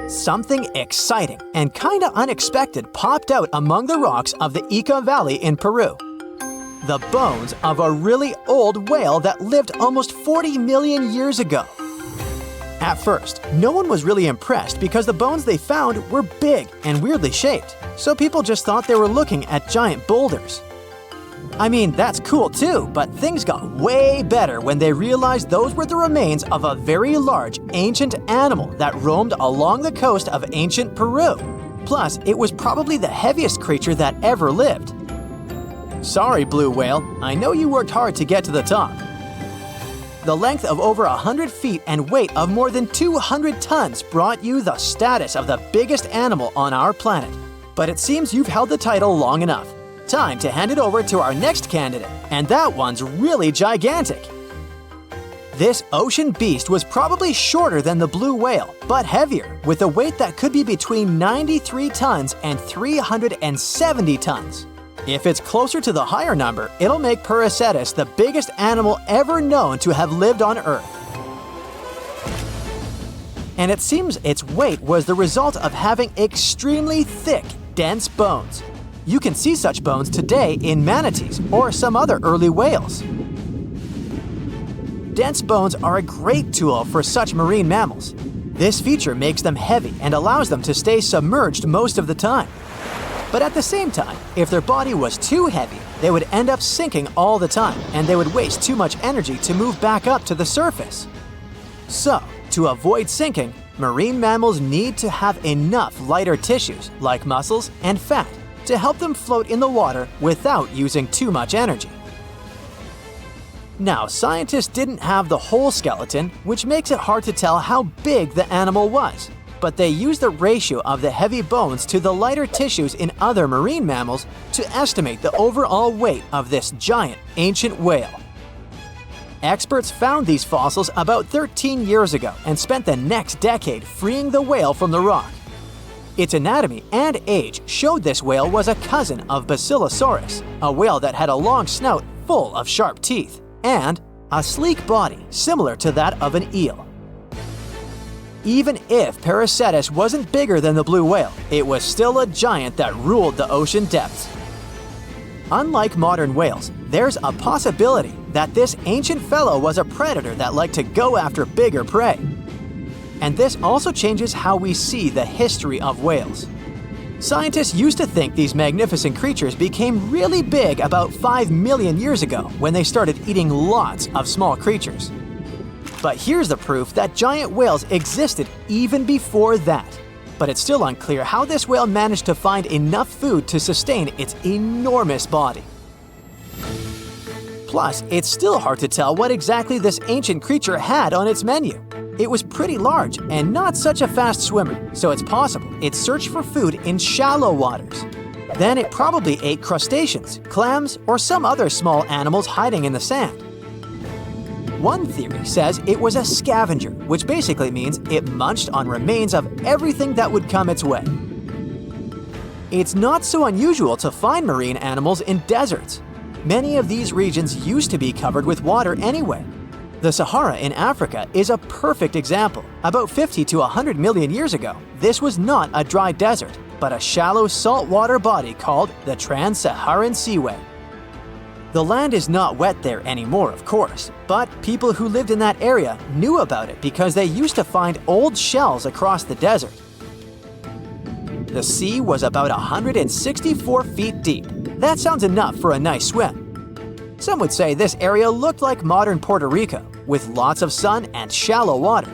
Something exciting and kinda unexpected popped out among the rocks of the Ica Valley in Peru. The bones of a really old whale that lived almost 40 million years ago. At first, no one was really impressed because the bones they found were big and weirdly shaped, so people just thought they were looking at giant boulders. I mean, that's cool too, but things got way better when they realized those were the remains of a very large ancient animal that roamed along the coast of ancient Peru. Plus, it was probably the heaviest creature that ever lived. Sorry, blue whale, I know you worked hard to get to the top. The length of over 100 feet and weight of more than 200 tons brought you the status of the biggest animal on our planet. But it seems you've held the title long enough. Time to hand it over to our next candidate, and that one's really gigantic. This ocean beast was probably shorter than the blue whale, but heavier, with a weight that could be between 93 tons and 370 tons. If it's closer to the higher number, it'll make Prehistoric the biggest animal ever known to have lived on Earth. And it seems its weight was the result of having extremely thick, dense bones. You can see such bones today in manatees or some other early whales. Dense bones are a great tool for such marine mammals. This feature makes them heavy and allows them to stay submerged most of the time. But at the same time, if their body was too heavy, they would end up sinking all the time and they would waste too much energy to move back up to the surface. So, to avoid sinking, marine mammals need to have enough lighter tissues, like muscles and fat, to help them float in the water without using too much energy. Now, scientists didn't have the whole skeleton, which makes it hard to tell how big the animal was, but they used the ratio of the heavy bones to the lighter tissues in other marine mammals to estimate the overall weight of this giant ancient whale. Experts found these fossils about 13 years ago and spent the next decade freeing the whale from the rock. Its anatomy and age showed this whale was a cousin of Basilosaurus, a whale that had a long snout full of sharp teeth, and a sleek body similar to that of an eel. Even if Prehistoric wasn't bigger than the blue whale, it was still a giant that ruled the ocean depths. Unlike modern whales, there's a possibility that this ancient fellow was a predator that liked to go after bigger prey. And this also changes how we see the history of whales. Scientists used to think these magnificent creatures became really big about 5 million years ago when they started eating lots of small creatures. But here's the proof that giant whales existed even before that. But it's still unclear how this whale managed to find enough food to sustain its enormous body. Plus, it's still hard to tell what exactly this ancient creature had on its menu. It was pretty large and not such a fast swimmer, so it's possible it searched for food in shallow waters. Then it probably ate crustaceans, clams, or some other small animals hiding in the sand. One theory says it was a scavenger, which basically means it munched on remains of everything that would come its way. It's not so unusual to find marine animals in deserts. Many of these regions used to be covered with water anyway. The Sahara in Africa is a perfect example. About 50 to 100 million years ago, this was not a dry desert, but a shallow saltwater body called the Trans-Saharan Seaway. The land is not wet there anymore, of course, but people who lived in that area knew about it because they used to find old shells across the desert. The sea was about 164 feet deep. That sounds enough for a nice swim. Some would say this area looked like modern Puerto Rico, with lots of sun and shallow water.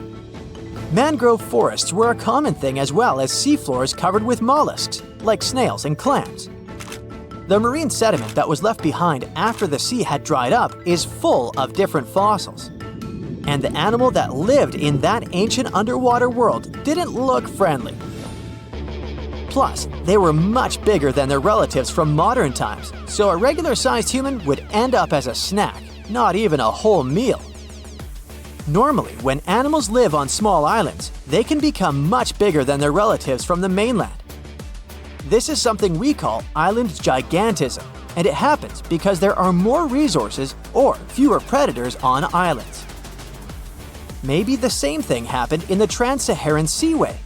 Mangrove forests were a common thing as well as seafloors covered with mollusks, like snails and clams. The marine sediment that was left behind after the sea had dried up is full of different fossils. And the animal that lived in that ancient underwater world didn't look friendly. Plus, they were much bigger than their relatives from modern times, so a regular-sized human would end up as a snack, not even a whole meal. Normally, when animals live on small islands, they can become much bigger than their relatives from the mainland. This is something we call island gigantism, and it happens because there are more resources or fewer predators on islands. Maybe the same thing happened in the Trans-Saharan Seaway.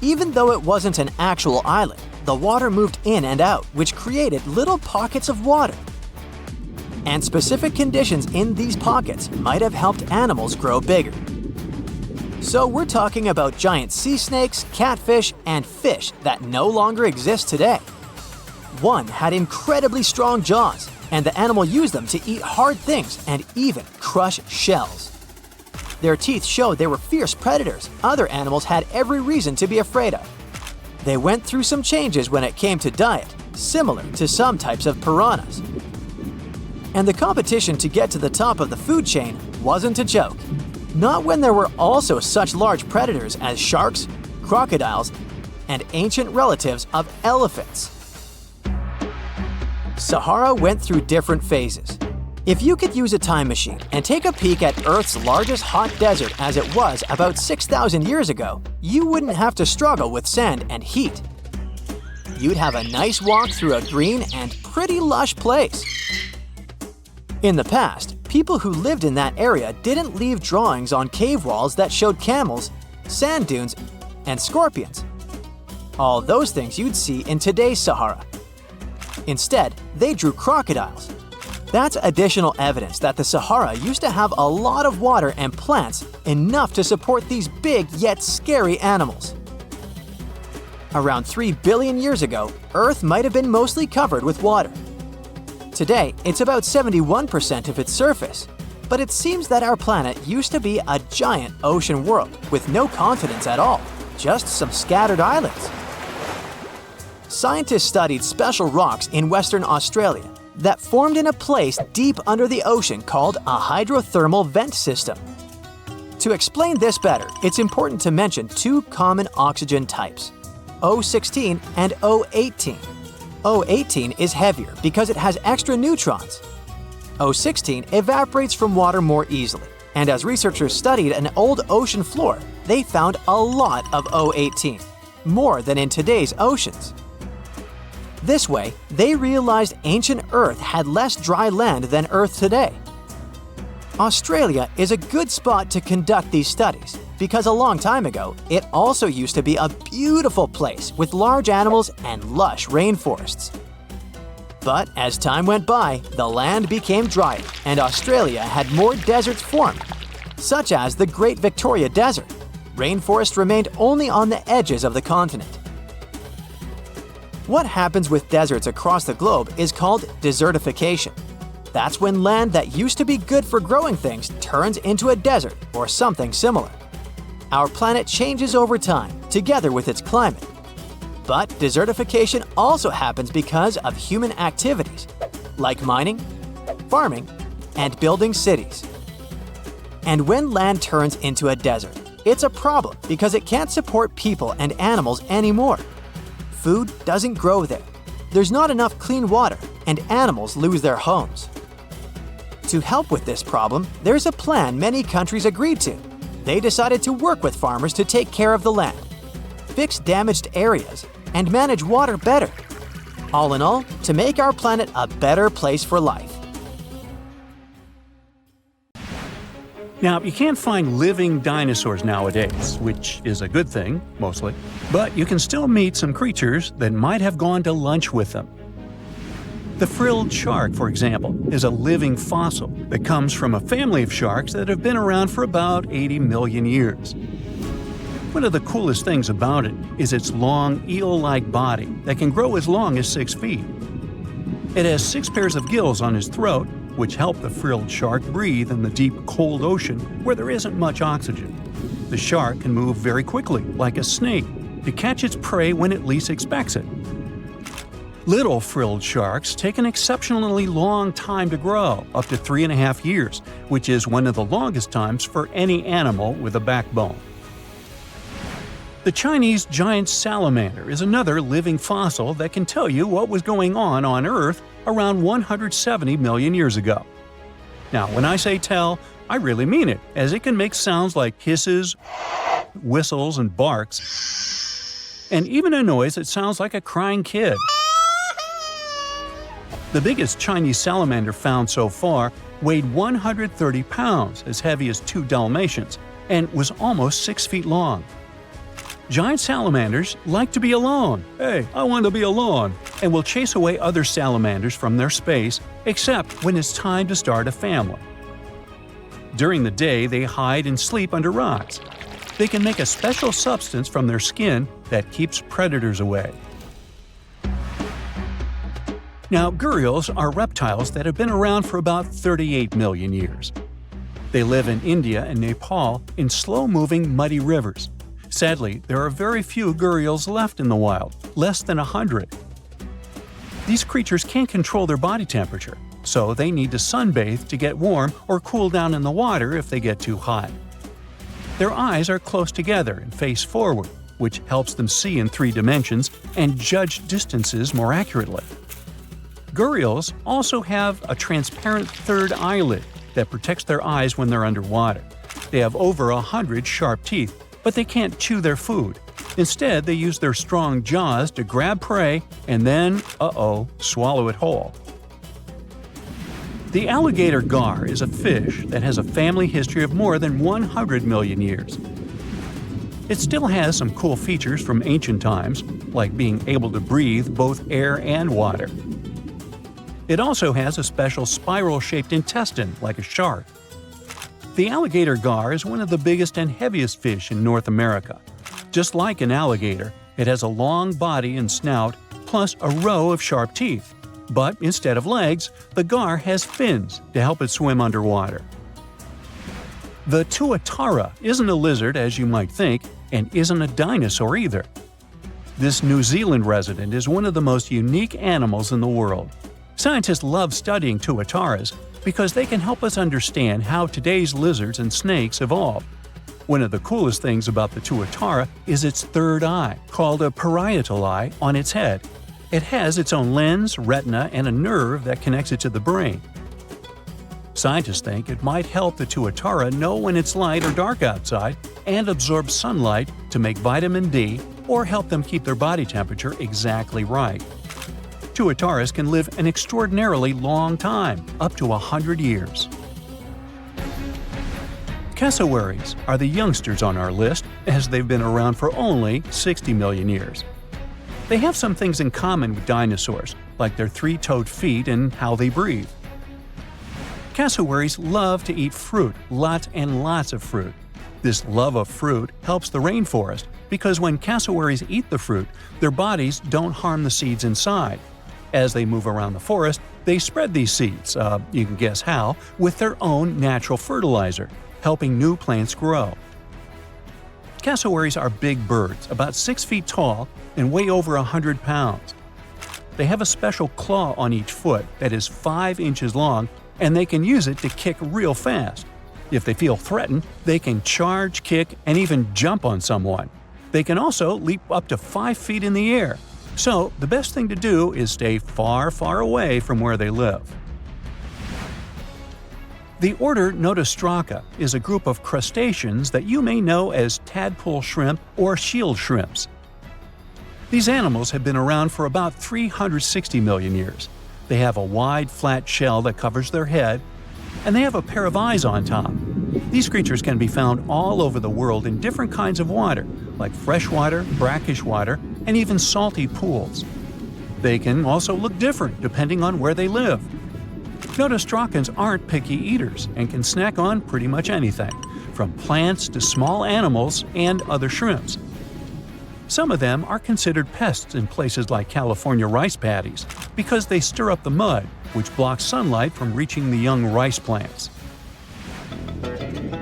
Even though it wasn't an actual island, the water moved in and out, which created little pockets of water. And specific conditions in these pockets might have helped animals grow bigger. So we're talking about giant sea snakes, catfish, and fish that no longer exist today. One had incredibly strong jaws, and the animal used them to eat hard things and even crush shells. Their teeth showed they were fierce predators other animals had every reason to be afraid of. They went through some changes when it came to diet, similar to some types of piranhas. And the competition to get to the top of the food chain wasn't a joke. Not when there were also such large predators as sharks, crocodiles, and ancient relatives of elephants. Sahara went through different phases. If you could use a time machine and take a peek at Earth's largest hot desert as it was about 6,000 years ago, you wouldn't have to struggle with sand and heat. You'd have a nice walk through a green and pretty lush place. In the past, people who lived in that area didn't leave drawings on cave walls that showed camels, sand dunes, and scorpions. All those things you'd see in today's Sahara. Instead, they drew crocodiles. That's additional evidence that the Sahara used to have a lot of water and plants enough to support these big yet scary animals. Around 3 billion years ago, Earth might have been mostly covered with water. Today, it's about 71% of its surface, but it seems that our planet used to be a giant ocean world with no continents at all, just some scattered islands. Scientists studied special rocks in Western Australia that formed in a place deep under the ocean called a hydrothermal vent system. To explain this better, it's important to mention two common oxygen types, O16 and O18. O18 is heavier because it has extra neutrons. O16 evaporates from water more easily, and as researchers studied an old ocean floor, they found a lot of O18, more than in today's oceans. This way, they realized ancient Earth had less dry land than Earth today. Australia is a good spot to conduct these studies because a long time ago, it also used to be a beautiful place with large animals and lush rainforests. But as time went by, the land became drier and Australia had more deserts formed, such as the Great Victoria Desert. Rainforest remained only on the edges of the continent. What happens with deserts across the globe is called desertification. That's when land that used to be good for growing things turns into a desert or something similar. Our planet changes over time, together with its climate. But desertification also happens because of human activities, like mining, farming, and building cities. And when land turns into a desert, it's a problem because it can't support people and animals anymore. Food doesn't grow there. There's not enough clean water, and animals lose their homes. To help with this problem, there's a plan many countries agreed to. They decided to work with farmers to take care of the land, fix damaged areas, and manage water better. All in all, to make our planet a better place for life. Now, you can't find living dinosaurs nowadays, which is a good thing, mostly, but you can still meet some creatures that might have gone to lunch with them. The frilled shark, for example, is a living fossil that comes from a family of sharks that have been around for about 80 million years. One of the coolest things about it is its long, eel-like body that can grow as long as 6 feet. It has 6 pairs of gills on his throat, which help the frilled shark breathe in the deep, cold ocean where there isn't much oxygen. The shark can move very quickly, like a snake, to catch its prey when it least expects it. Little frilled sharks take an exceptionally long time to grow, up to 3.5 years, which is one of the longest times for any animal with a backbone. The Chinese giant salamander is another living fossil that can tell you what was going on Earth around 170 million years ago. Now, when I say tell, I really mean it, as it can make sounds like hisses, whistles, and barks, and even a noise that sounds like a crying kid. The biggest Chinese salamander found so far weighed 130 pounds, as heavy as 2 Dalmatians, and was almost 6 feet long. Giant salamanders like to be alone. Hey, I want to be alone. And will chase away other salamanders from their space, except when it's time to start a family. During the day, they hide and sleep under rocks. They can make a special substance from their skin that keeps predators away. Now, gharials are reptiles that have been around for about 38 million years. They live in India and Nepal in slow-moving, muddy rivers. Sadly, there are very few gharials left in the wild, less than 100. These creatures can't control their body temperature, so they need to sunbathe to get warm or cool down in the water if they get too hot. Their eyes are close together and face forward, which helps them see in 3 dimensions and judge distances more accurately. Gharials also have a transparent third eyelid that protects their eyes when they're underwater. They have over 100 sharp teeth, but they can't chew their food. Instead, they use their strong jaws to grab prey and then, swallow it whole. The alligator gar is a fish that has a family history of more than 100 million years. It still has some cool features from ancient times, like being able to breathe both air and water. It also has a special spiral-shaped intestine, like a shark. The alligator gar is one of the biggest and heaviest fish in North America. Just like an alligator, it has a long body and snout, plus a row of sharp teeth. But instead of legs, the gar has fins to help it swim underwater. The tuatara isn't a lizard as you might think, and isn't a dinosaur either. This New Zealand resident is one of the most unique animals in the world. Scientists love studying tuataras because they can help us understand how today's lizards and snakes evolved. One of the coolest things about the tuatara is its third eye, called a parietal eye, on its head. It has its own lens, retina, and a nerve that connects it to the brain. Scientists think it might help the tuatara know when it's light or dark outside and absorb sunlight to make vitamin D or help them keep their body temperature exactly right. Tuataras can live an extraordinarily long time, up to 100 years. Cassowaries are the youngsters on our list, as they've been around for only 60 million years. They have some things in common with dinosaurs, like their 3-toed feet and how they breathe. Cassowaries love to eat fruit, lots and lots of fruit. This love of fruit helps the rainforest because when cassowaries eat the fruit, their bodies don't harm the seeds inside. As they move around the forest, they spread these seeds, you can guess how, with their own natural fertilizer, helping new plants grow. Cassowaries are big birds, about 6 feet tall and weigh over 100 pounds. They have a special claw on each foot that is 5 inches long, and they can use it to kick real fast. If they feel threatened, they can charge, kick, and even jump on someone. They can also leap up to 5 feet in the air. So, the best thing to do is stay far, far away from where they live. The order Notostraca is a group of crustaceans that you may know as tadpole shrimp or shield shrimps. These animals have been around for about 360 million years. They have a wide, flat shell that covers their head, and they have a pair of eyes on top. These creatures can be found all over the world in different kinds of water, like freshwater, brackish water, and even salty pools. They can also look different depending on where they live. Notostracans aren't picky eaters and can snack on pretty much anything, from plants to small animals and other shrimps. Some of them are considered pests in places like California rice paddies because they stir up the mud, which blocks sunlight from reaching the young rice plants.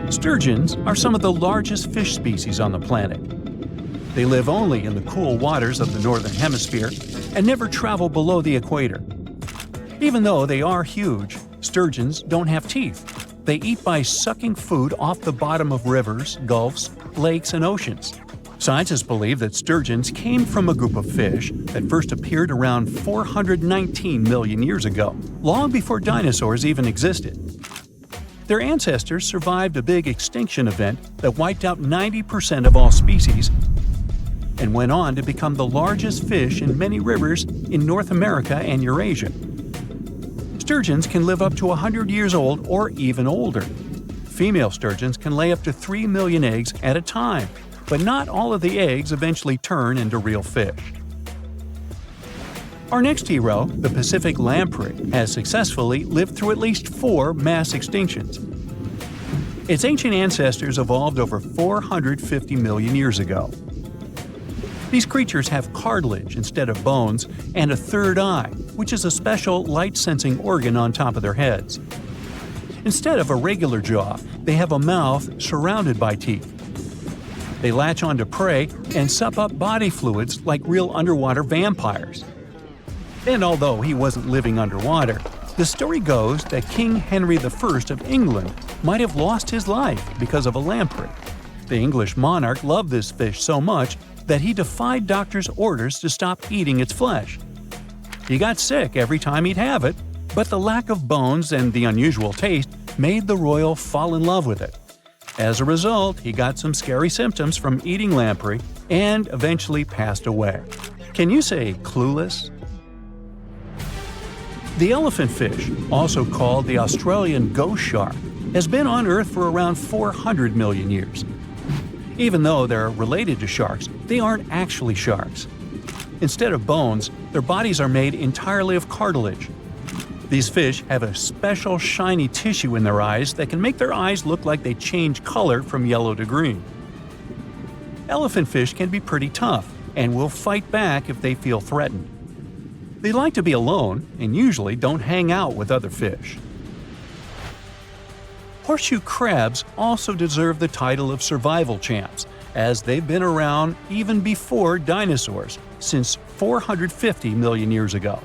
Sturgeons are some of the largest fish species on the planet. They live only in the cool waters of the northern hemisphere and never travel below the equator. Even though they are huge, sturgeons don't have teeth. They eat by sucking food off the bottom of rivers, gulfs, lakes, and oceans. Scientists believe that sturgeons came from a group of fish that first appeared around 419 million years ago, long before dinosaurs even existed. Their ancestors survived a big extinction event that wiped out 90% of all species and went on to become the largest fish in many rivers in North America and Eurasia. Sturgeons can live up to 100 years old or even older. Female sturgeons can lay up to 3 million eggs at a time. but not all of the eggs eventually turn into real fish. Our next hero, the Pacific lamprey, has successfully lived through at least 4 mass extinctions. Its ancient ancestors evolved over 450 million years ago. These creatures have cartilage instead of bones and a third eye, which is a special light-sensing organ on top of their heads. Instead of a regular jaw, they have a mouth surrounded by teeth. They latch onto prey and sup up body fluids like real underwater vampires. And although he wasn't living underwater, the story goes that King Henry I of England might have lost his life because of a lamprey. The English monarch loved this fish so much that he defied doctors' orders to stop eating its flesh. He got sick every time he'd have it, but the lack of bones and the unusual taste made the royal fall in love with it. As a result, he got some scary symptoms from eating lamprey and eventually passed away. Can you say clueless? The elephant fish, also called the Australian ghost shark, has been on Earth for around 400 million years. Even though they're related to sharks, they aren't actually sharks. Instead of bones, their bodies are made entirely of cartilage. These fish have a special shiny tissue in their eyes that can make their eyes look like they change color from yellow to green. Elephant fish can be pretty tough and will fight back if they feel threatened. They like to be alone and usually don't hang out with other fish. Horseshoe crabs also deserve the title of survival champs, as they've been around even before dinosaurs, since 450 million years ago.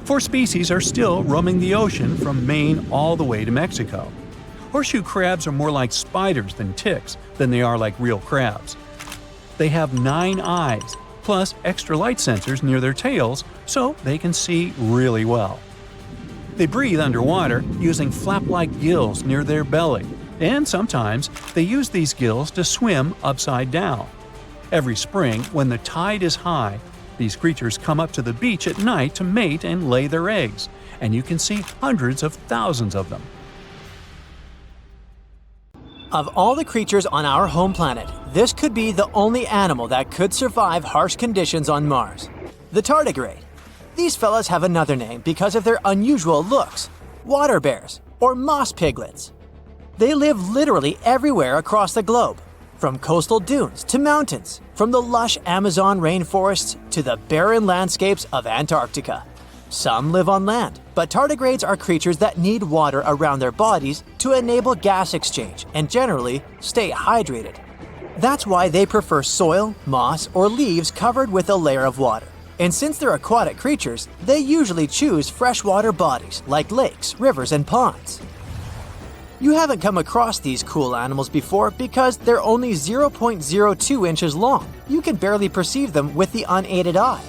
4 species are still roaming the ocean from Maine all the way to Mexico. Horseshoe crabs are more like spiders than ticks than they are like real crabs. They have 9 eyes, plus extra light sensors near their tails so they can see really well. They breathe underwater using flap-like gills near their belly, and sometimes they use these gills to swim upside down. Every spring, when the tide is high, these creatures come up to the beach at night to mate and lay their eggs, and you can see hundreds of thousands of them. Of all the creatures on our home planet, this could be the only animal that could survive harsh conditions on Mars. The tardigrade. These fellas have another name because of their unusual looks: water bears or moss piglets. They live literally everywhere across the globe, from coastal dunes to mountains, from the lush Amazon rainforests to the barren landscapes of Antarctica. Some live on land, but tardigrades are creatures that need water around their bodies to enable gas exchange and generally stay hydrated. That's why they prefer soil, moss, or leaves covered with a layer of water. And since they're aquatic creatures, they usually choose freshwater bodies like lakes, rivers, and ponds. You haven't come across these cool animals before because they're only 0.02 inches long. You can barely perceive them with the unaided eye.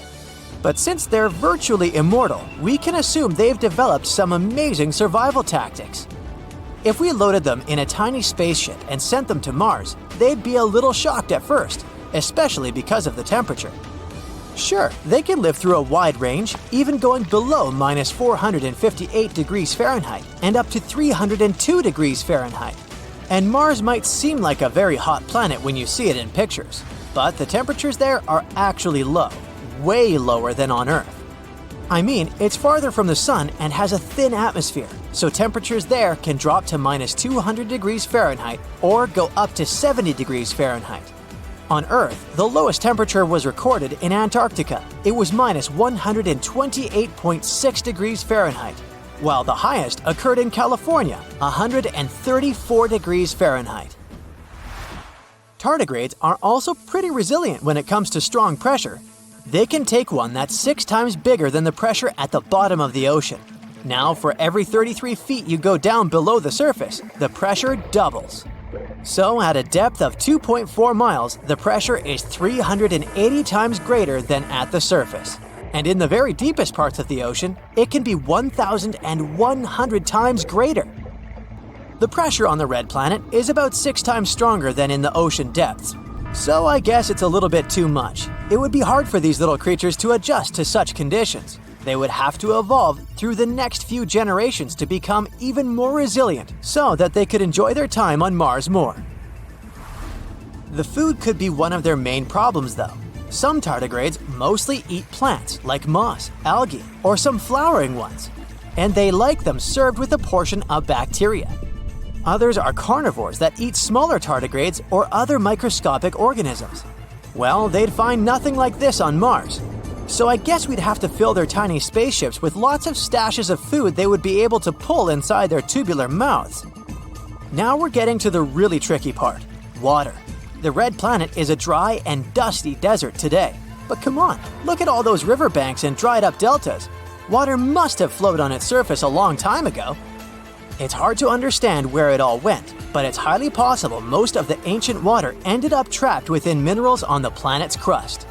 But since they're virtually immortal, we can assume they've developed some amazing survival tactics. If we loaded them in a tiny spaceship and sent them to Mars, they'd be a little shocked at first, especially because of the temperature. Sure, they can live through a wide range, even going below minus 458 degrees Fahrenheit and up to 302 degrees Fahrenheit. And Mars might seem like a very hot planet when you see it in pictures, but the temperatures there are actually low, way lower than on Earth. I mean, it's farther from the sun and has a thin atmosphere, so temperatures there can drop to minus 200 degrees Fahrenheit or go up to 70 degrees Fahrenheit. On Earth, the lowest temperature was recorded in Antarctica. It was minus 128.6 degrees Fahrenheit, while the highest occurred in California, 134 degrees Fahrenheit. Tardigrades are also pretty resilient when it comes to strong pressure. They can take one that's 6 times bigger than the pressure at the bottom of the ocean. Now, for every 33 feet you go down below the surface, the pressure doubles. So, at a depth of 2.4 miles, the pressure is 380 times greater than at the surface. And in the very deepest parts of the ocean, it can be 1,100 times greater. The pressure on the red planet is about 6 times stronger than in the ocean depths. So I guess it's a little bit too much. It would be hard for these little creatures to adjust to such conditions. They would have to evolve through the next few generations to become even more resilient so that they could enjoy their time on Mars more. The food could be one of their main problems, though. Some tardigrades mostly eat plants like moss, algae, or some flowering ones, and they like them served with a portion of bacteria. Others are carnivores that eat smaller tardigrades or other microscopic organisms. Well, they'd find nothing like this on Mars. So I guess we'd have to fill their tiny spaceships with lots of stashes of food they would be able to pull inside their tubular mouths. Now we're getting to the really tricky part: water. The red planet is a dry and dusty desert today. But come on, look at all those riverbanks and dried up deltas. Water must have flowed on its surface a long time ago. It's hard to understand where it all went, but it's highly possible most of the ancient water ended up trapped within minerals on the planet's crust.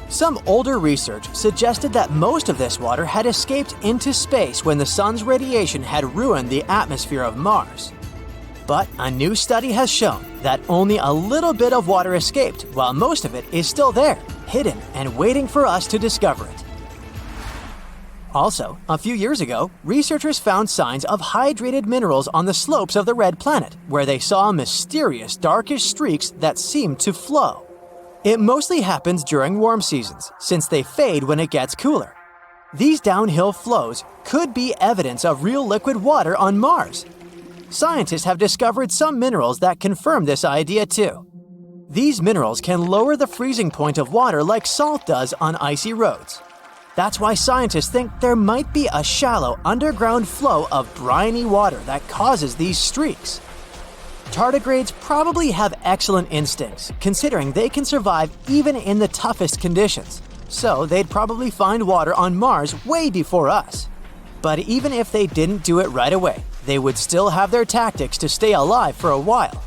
Some older research suggested that most of this water had escaped into space when the sun's radiation had ruined the atmosphere of Mars. But a new study has shown that only a little bit of water escaped, while most of it is still there, hidden and waiting for us to discover it. Also, a few years ago, researchers found signs of hydrated minerals on the slopes of the red planet, where they saw mysterious darkish streaks that seemed to flow. It mostly happens during warm seasons, since they fade when it gets cooler. These downhill flows could be evidence of real liquid water on Mars. Scientists have discovered some minerals that confirm this idea too. These minerals can lower the freezing point of water like salt does on icy roads. That's why scientists think there might be a shallow underground flow of briny water that causes these streaks. Tardigrades probably have excellent instincts, considering they can survive even in the toughest conditions, so they'd probably find water on Mars way before us. But even if they didn't do it right away, they would still have their tactics to stay alive for a while.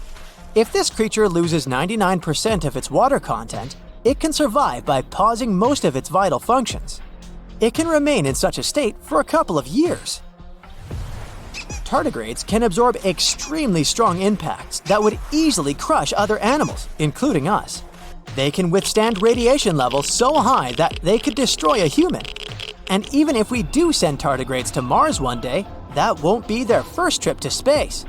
If this creature loses 99% of its water content, it can survive by pausing most of its vital functions. It can remain in such a state for a couple of years. Tardigrades can absorb extremely strong impacts that would easily crush other animals, including us. They can withstand radiation levels so high that they could destroy a human. And even if we do send tardigrades to Mars one day, that won't be their first trip to space.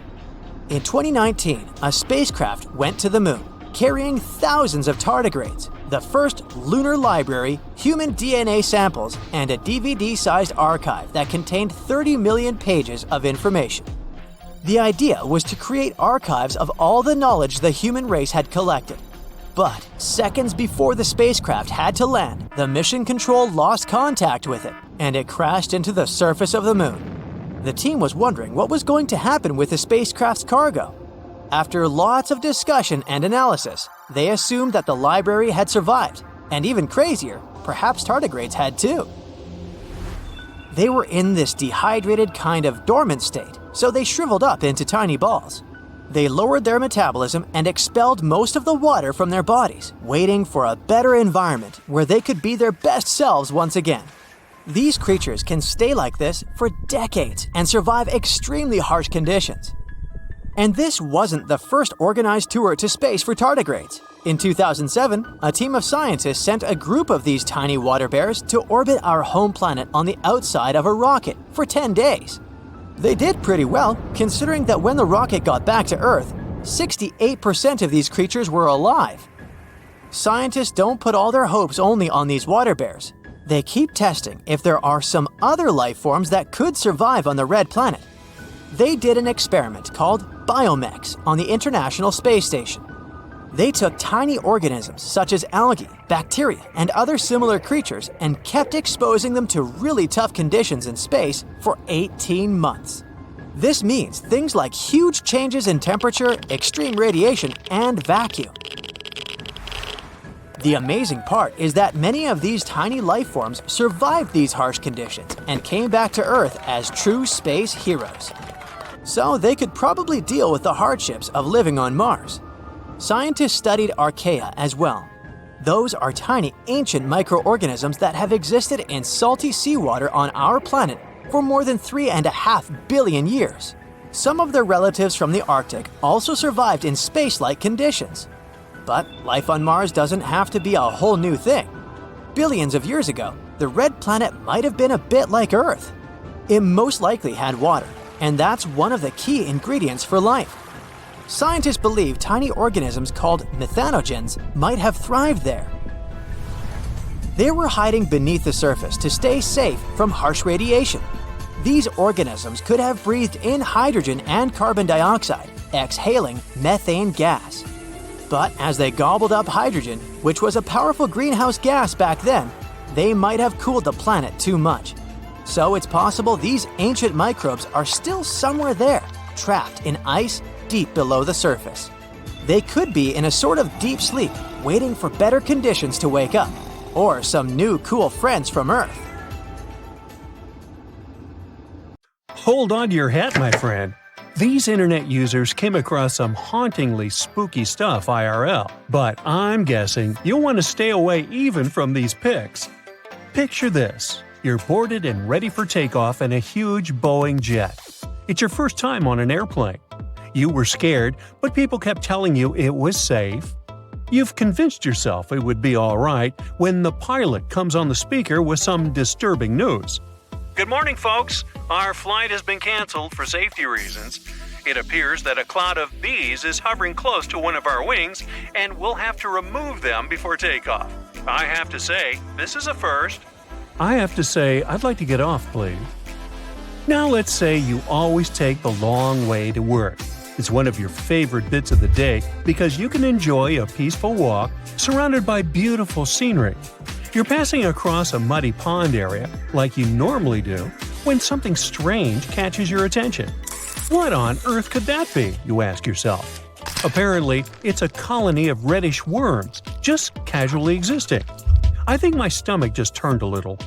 In 2019, a spacecraft went to the moon, carrying thousands of tardigrades, the first lunar library, human DNA samples, and a DVD-sized archive that contained 30 million pages of information. The idea was to create archives of all the knowledge the human race had collected. But seconds before the spacecraft had to land, the mission control lost contact with it, and it crashed into the surface of the moon. The team was wondering what was going to happen with the spacecraft's cargo. After lots of discussion and analysis, they assumed that the library had survived, and even crazier, perhaps tardigrades had too. They were in this dehydrated kind of dormant state, so they shriveled up into tiny balls. They lowered their metabolism and expelled most of the water from their bodies, waiting for a better environment where they could be their best selves once again. These creatures can stay like this for decades and survive extremely harsh conditions. And this wasn't the first organized tour to space for tardigrades. In 2007, a team of scientists sent a group of these tiny water bears to orbit our home planet on the outside of a rocket for 10 days. They did pretty well, considering that when the rocket got back to Earth, 68% of these creatures were alive. Scientists don't put all their hopes only on these water bears. They keep testing if there are some other life forms that could survive on the red planet. They did an experiment called Biomex on the International Space Station. They took tiny organisms such as algae, bacteria, and other similar creatures and kept exposing them to really tough conditions in space for 18 months. This means things like huge changes in temperature, extreme radiation, and vacuum. The amazing part is that many of these tiny life forms survived these harsh conditions and came back to Earth as true space heroes. So they could probably deal with the hardships of living on Mars. Scientists studied archaea as well. Those are tiny ancient microorganisms that have existed in salty seawater on our planet for more than 3.5 billion years. Some of their relatives from the Arctic also survived in space-like conditions. But life on Mars doesn't have to be a whole new thing. Billions of years ago, the red planet might have been a bit like Earth. It most likely had water, and that's one of the key ingredients for life. Scientists believe tiny organisms called methanogens might have thrived there. They were hiding beneath the surface to stay safe from harsh radiation. These organisms could have breathed in hydrogen and carbon dioxide, exhaling methane gas. But as they gobbled up hydrogen, which was a powerful greenhouse gas back then, they might have cooled the planet too much. So it's possible these ancient microbes are still somewhere there, trapped in ice deep below the surface. They could be in a sort of deep sleep, waiting for better conditions to wake up, or some new cool friends from Earth. Hold on to your hat, my friend. These internet users came across some hauntingly spooky stuff IRL, but I'm guessing you'll want to stay away even from these pics. Picture this. You're boarded and ready for takeoff in a huge Boeing jet. It's your first time on an airplane. You were scared, but people kept telling you it was safe. You've convinced yourself it would be all right when the pilot comes on the speaker with some disturbing news. Good morning, folks. Our flight has been canceled for safety reasons. It appears that a cloud of bees is hovering close to one of our wings, and we'll have to remove them before takeoff. I have to say, this is a first. I have to say, I'd like to get off, please. Now let's say you always take the long way to work. It's one of your favorite bits of the day because you can enjoy a peaceful walk surrounded by beautiful scenery. You're passing across a muddy pond area, like you normally do, when something strange catches your attention. What on earth could that be, you ask yourself? Apparently, it's a colony of reddish worms, just casually existing. I think my stomach just turned a little.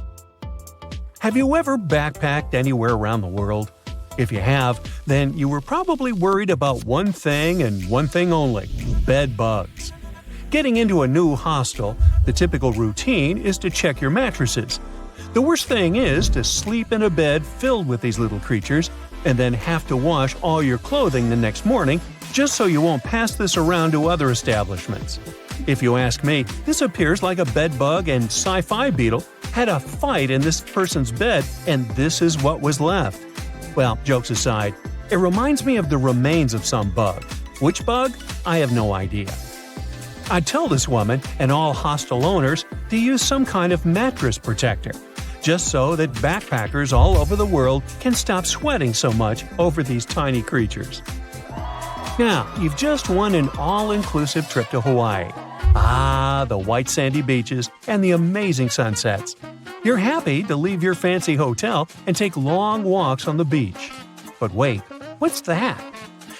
Have you ever backpacked anywhere around the world? If you have, then you were probably worried about one thing and one thing only – bed bugs. Getting into a new hostel, the typical routine is to check your mattresses. The worst thing is to sleep in a bed filled with these little creatures and then have to wash all your clothing the next morning just so you won't pass this around to other establishments. If you ask me, this appears like a bed bug and sci-fi beetle had a fight in this person's bed and this is what was left. Well, jokes aside, it reminds me of the remains of some bug. Which bug? I have no idea. I'd tell this woman and all hostel owners to use some kind of mattress protector, just so that backpackers all over the world can stop sweating so much over these tiny creatures. Now, you've just won an all-inclusive trip to Hawaii. Ah, the white sandy beaches and the amazing sunsets. You're happy to leave your fancy hotel and take long walks on the beach. But wait, what's that?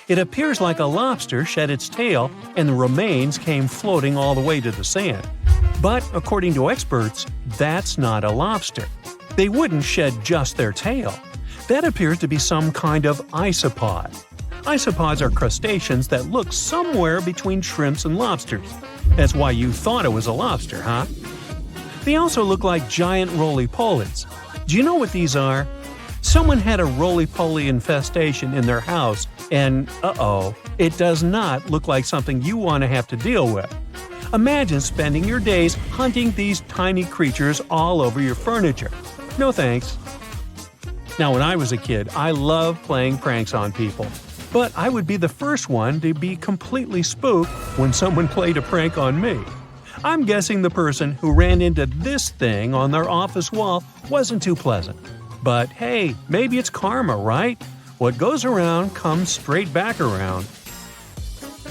It appears like a lobster shed its tail and the remains came floating all the way to the sand. But according to experts, that's not a lobster. They wouldn't shed just their tail. That appears to be some kind of isopod. Isopods are crustaceans that look somewhere between shrimps and lobsters. That's why you thought it was a lobster, huh? They also look like giant roly-polies. Do you know what these are? Someone had a roly-poly infestation in their house, and it does not look like something you want to have to deal with. Imagine spending your days hunting these tiny creatures all over your furniture. No thanks. Now, when I was a kid, I loved playing pranks on people. But I would be the first one to be completely spooked when someone played a prank on me. I'm guessing the person who ran into this thing on their office wall wasn't too pleasant. But hey, maybe it's karma, right? What goes around comes straight back around.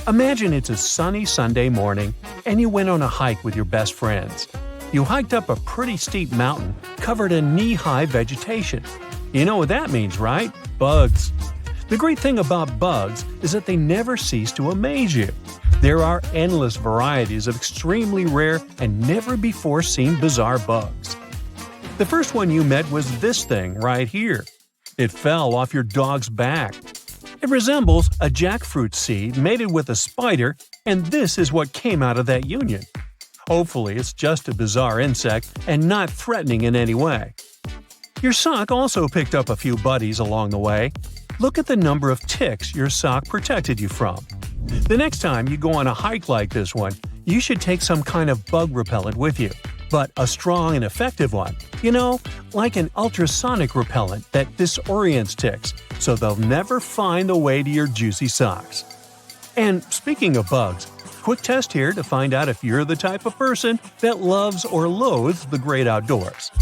Imagine it's a sunny Sunday morning and you went on a hike with your best friends. You hiked up a pretty steep mountain covered in knee-high vegetation. You know what that means, right? Bugs. The great thing about bugs is that they never cease to amaze you. There are endless varieties of extremely rare and never-before-seen bizarre bugs. The first one you met was this thing right here. It fell off your dog's back. It resembles a jackfruit seed mated with a spider, and this is what came out of that union. Hopefully, it's just a bizarre insect and not threatening in any way. Your sock also picked up a few buddies along the way. Look at the number of ticks your sock protected you from. The next time you go on a hike like this one, you should take some kind of bug repellent with you, but a strong and effective one. You know, like an ultrasonic repellent that disorients ticks, so they'll never find the way to your juicy socks. And speaking of bugs, quick test here to find out if you're the type of person that loves or loathes the great outdoors.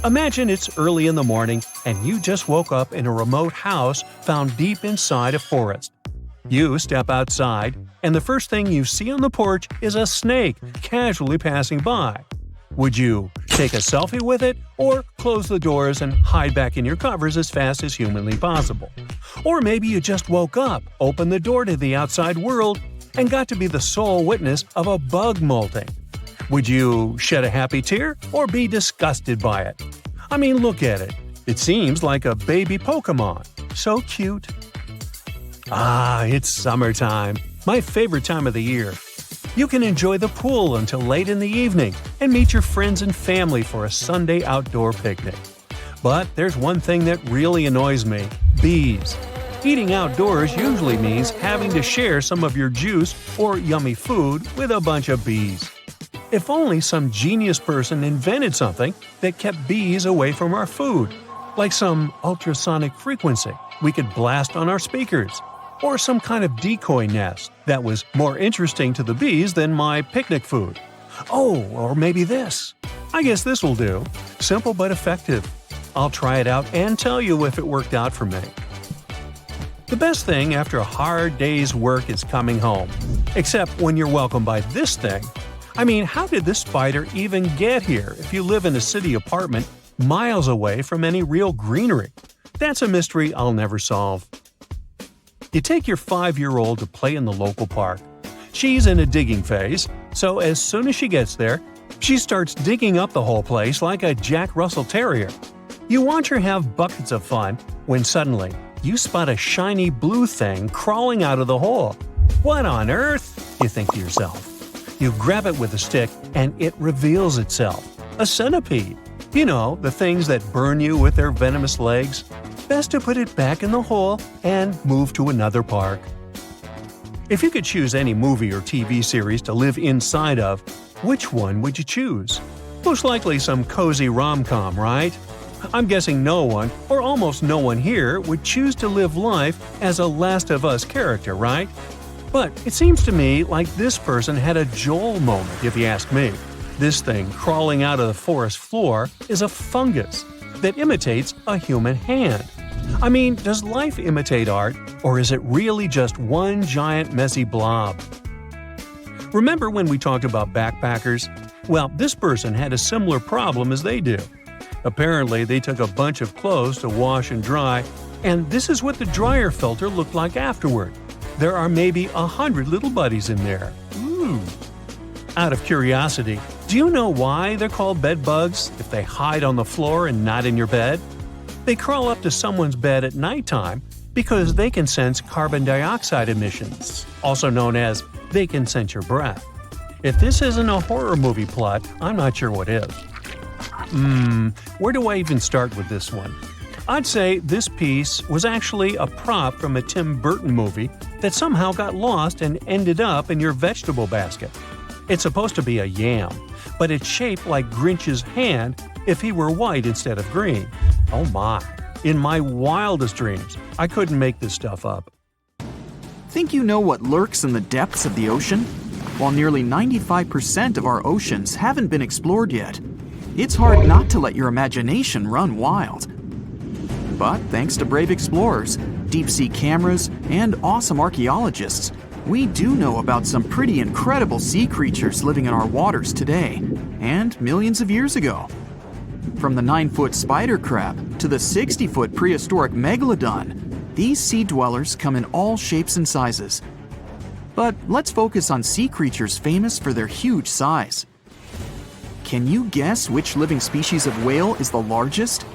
Imagine it's early in the morning and you just woke up in a remote house found deep inside a forest. You step outside, and the first thing you see on the porch is a snake casually passing by. Would you take a selfie with it, or close the doors and hide back in your covers as fast as humanly possible? Or maybe you just woke up, opened the door to the outside world, and got to be the sole witness of a bug molting. Would you shed a happy tear or be disgusted by it? I mean, look at it. It seems like a baby Pokemon. So cute. Ah, it's summertime. My favorite time of the year. You can enjoy the pool until late in the evening and meet your friends and family for a Sunday outdoor picnic. But there's one thing that really annoys me: bees. Eating outdoors usually means having to share some of your juice or yummy food with a bunch of bees. If only some genius person invented something that kept bees away from our food, like some ultrasonic frequency we could blast on our speakers, or some kind of decoy nest that was more interesting to the bees than my picnic food. Oh, or maybe this. I guess this will do. Simple but effective. I'll try it out and tell you if it worked out for me. The best thing after a hard day's work is coming home. Except when you're welcomed by this thing. I mean, how did this spider even get here if you live in a city apartment miles away from any real greenery? That's a mystery I'll never solve. You take your 5-year-old to play in the local park. She's in a digging phase, so as soon as she gets there, she starts digging up the whole place like a Jack Russell Terrier. You watch her have buckets of fun when suddenly you spot a shiny blue thing crawling out of the hole. What on earth? You think to yourself. You grab it with a stick and it reveals itself. A centipede. You know, the things that burn you with their venomous legs. Best to put it back in the hole and move to another park. If you could choose any movie or TV series to live inside of, which one would you choose? Most likely some cozy rom-com, right? I'm guessing no one, or almost no one here, would choose to live life as a Last of Us character, right? But it seems to me like this person had a Joel moment, if you ask me. This thing crawling out of the forest floor is a fungus that imitates a human hand. I mean, does life imitate art, or is it really just one giant messy blob? Remember when we talked about backpackers? Well, this person had a similar problem as they do. Apparently, they took a bunch of clothes to wash and dry, and this is what the dryer filter looked like afterward. There are maybe 100 little buddies in there. Ooh. Out of curiosity, do you know why they're called bed bugs if they hide on the floor and not in your bed? They crawl up to someone's bed at nighttime because they can sense carbon dioxide emissions, also known as they can sense your breath. If this isn't a horror movie plot, I'm not sure what is. Where do I even start with this one? I'd say this piece was actually a prop from a Tim Burton movie that somehow got lost and ended up in your vegetable basket. It's supposed to be a yam, but it's shaped like Grinch's hand if he were white instead of green. Oh my. In my wildest dreams, I couldn't make this stuff up. Think you know what lurks in the depths of the ocean? While nearly 95% of our oceans haven't been explored yet, it's hard not to let your imagination run wild. But thanks to brave explorers, deep-sea cameras, and awesome archaeologists, we do know about some pretty incredible sea creatures living in our waters today, and millions of years ago. From the 9-foot spider crab to the 60-foot prehistoric megalodon, these sea dwellers come in all shapes and sizes. But let's focus on sea creatures famous for their huge size. Can you guess which living species of whale is the largest?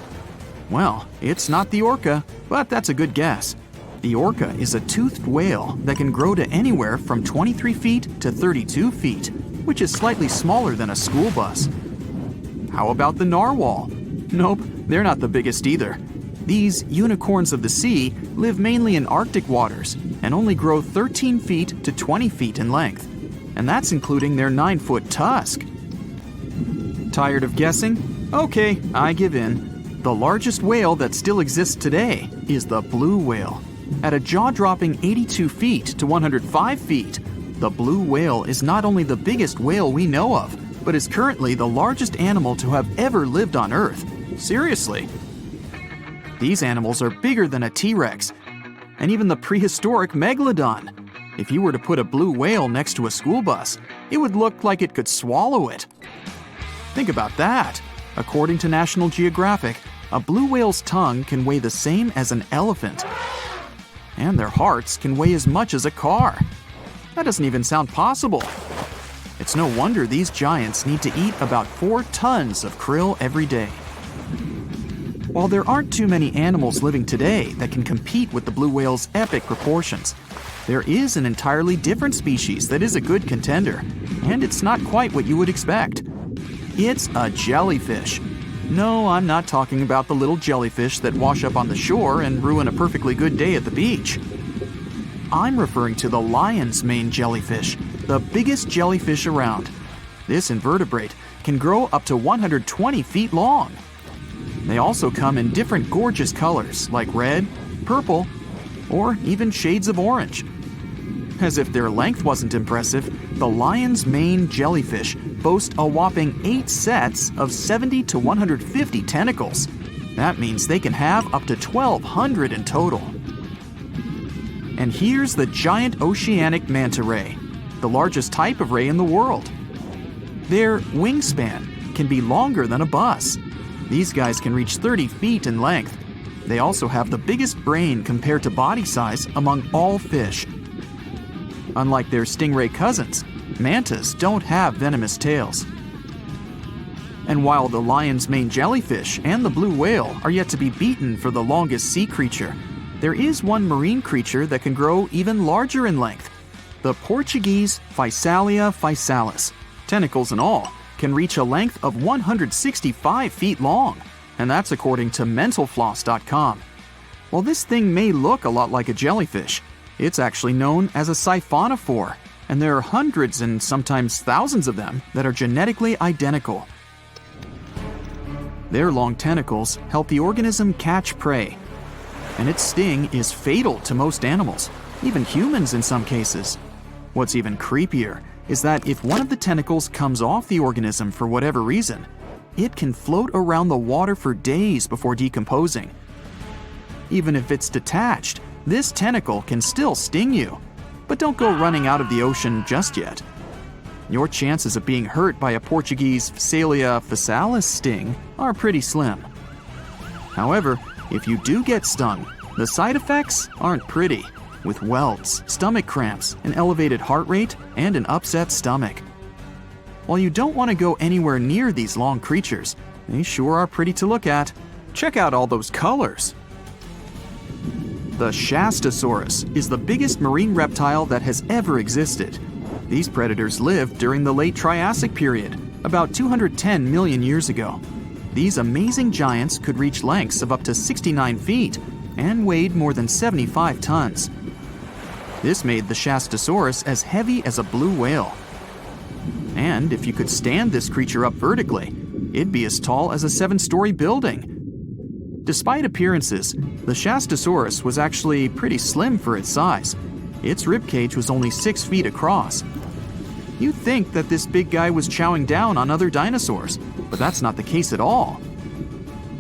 Well, it's not the orca, but that's a good guess. The orca is a toothed whale that can grow to anywhere from 23 feet to 32 feet, which is slightly smaller than a school bus. How about the narwhal? Nope, they're not the biggest either. These unicorns of the sea live mainly in Arctic waters and only grow 13 feet to 20 feet in length, and that's including their 9-foot tusk. Tired of guessing? Okay, I give in. The largest whale that still exists today is the blue whale. At a jaw-dropping 82 feet to 105 feet, the blue whale is not only the biggest whale we know of, but is currently the largest animal to have ever lived on Earth. Seriously. These animals are bigger than a T-Rex, and even the prehistoric megalodon. If you were to put a blue whale next to a school bus, it would look like it could swallow it. Think about that. According to National Geographic, a blue whale's tongue can weigh the same as an elephant. And their hearts can weigh as much as a car. That doesn't even sound possible. It's no wonder these giants need to eat about 4 tons of krill every day. While there aren't too many animals living today that can compete with the blue whale's epic proportions, there is an entirely different species that is a good contender, and it's not quite what you would expect. It's a jellyfish. No, I'm not talking about the little jellyfish that wash up on the shore and ruin a perfectly good day at the beach. I'm referring to the lion's mane jellyfish, the biggest jellyfish around. This invertebrate can grow up to 120 feet long. They also come in different gorgeous colors like red, purple, or even shades of orange. As if their length wasn't impressive, the lion's mane jellyfish boast a whopping 8 sets of 70 to 150 tentacles. That means they can have up to 1,200 in total. And here's the giant oceanic manta ray, the largest type of ray in the world. Their wingspan can be longer than a bus. These guys can reach 30 feet in length. They also have the biggest brain compared to body size among all fish. Unlike their stingray cousins, mantas don't have venomous tails. And while the lion's mane jellyfish and the blue whale are yet to be beaten for the longest sea creature, there is one marine creature that can grow even larger in length. The Portuguese Physalia physalis, tentacles and all, can reach a length of 165 feet long, and that's according to mentalfloss.com. While this thing may look a lot like a jellyfish, it's actually known as a siphonophore, and there are hundreds and sometimes thousands of them that are genetically identical. Their long tentacles help the organism catch prey, and its sting is fatal to most animals, even humans in some cases. What's even creepier is that if one of the tentacles comes off the organism for whatever reason, it can float around the water for days before decomposing. Even if it's detached, this tentacle can still sting you. But don't go running out of the ocean just yet. Your chances of being hurt by a Portuguese Physalia physalis sting are pretty slim. However, if you do get stung, the side effects aren't pretty, with welts, stomach cramps, an elevated heart rate, and an upset stomach. While you don't want to go anywhere near these long creatures, they sure are pretty to look at. Check out all those colors. The Shastosaurus is the biggest marine reptile that has ever existed. These predators lived during the late Triassic period, about 210 million years ago. These amazing giants could reach lengths of up to 69 feet and weighed more than 75 tons. This made the Shastosaurus as heavy as a blue whale. And if you could stand this creature up vertically, it'd be as tall as a 7-story building. Despite appearances, the Shastosaurus was actually pretty slim for its size. Its ribcage was only 6 feet across. You'd think that this big guy was chowing down on other dinosaurs, but that's not the case at all.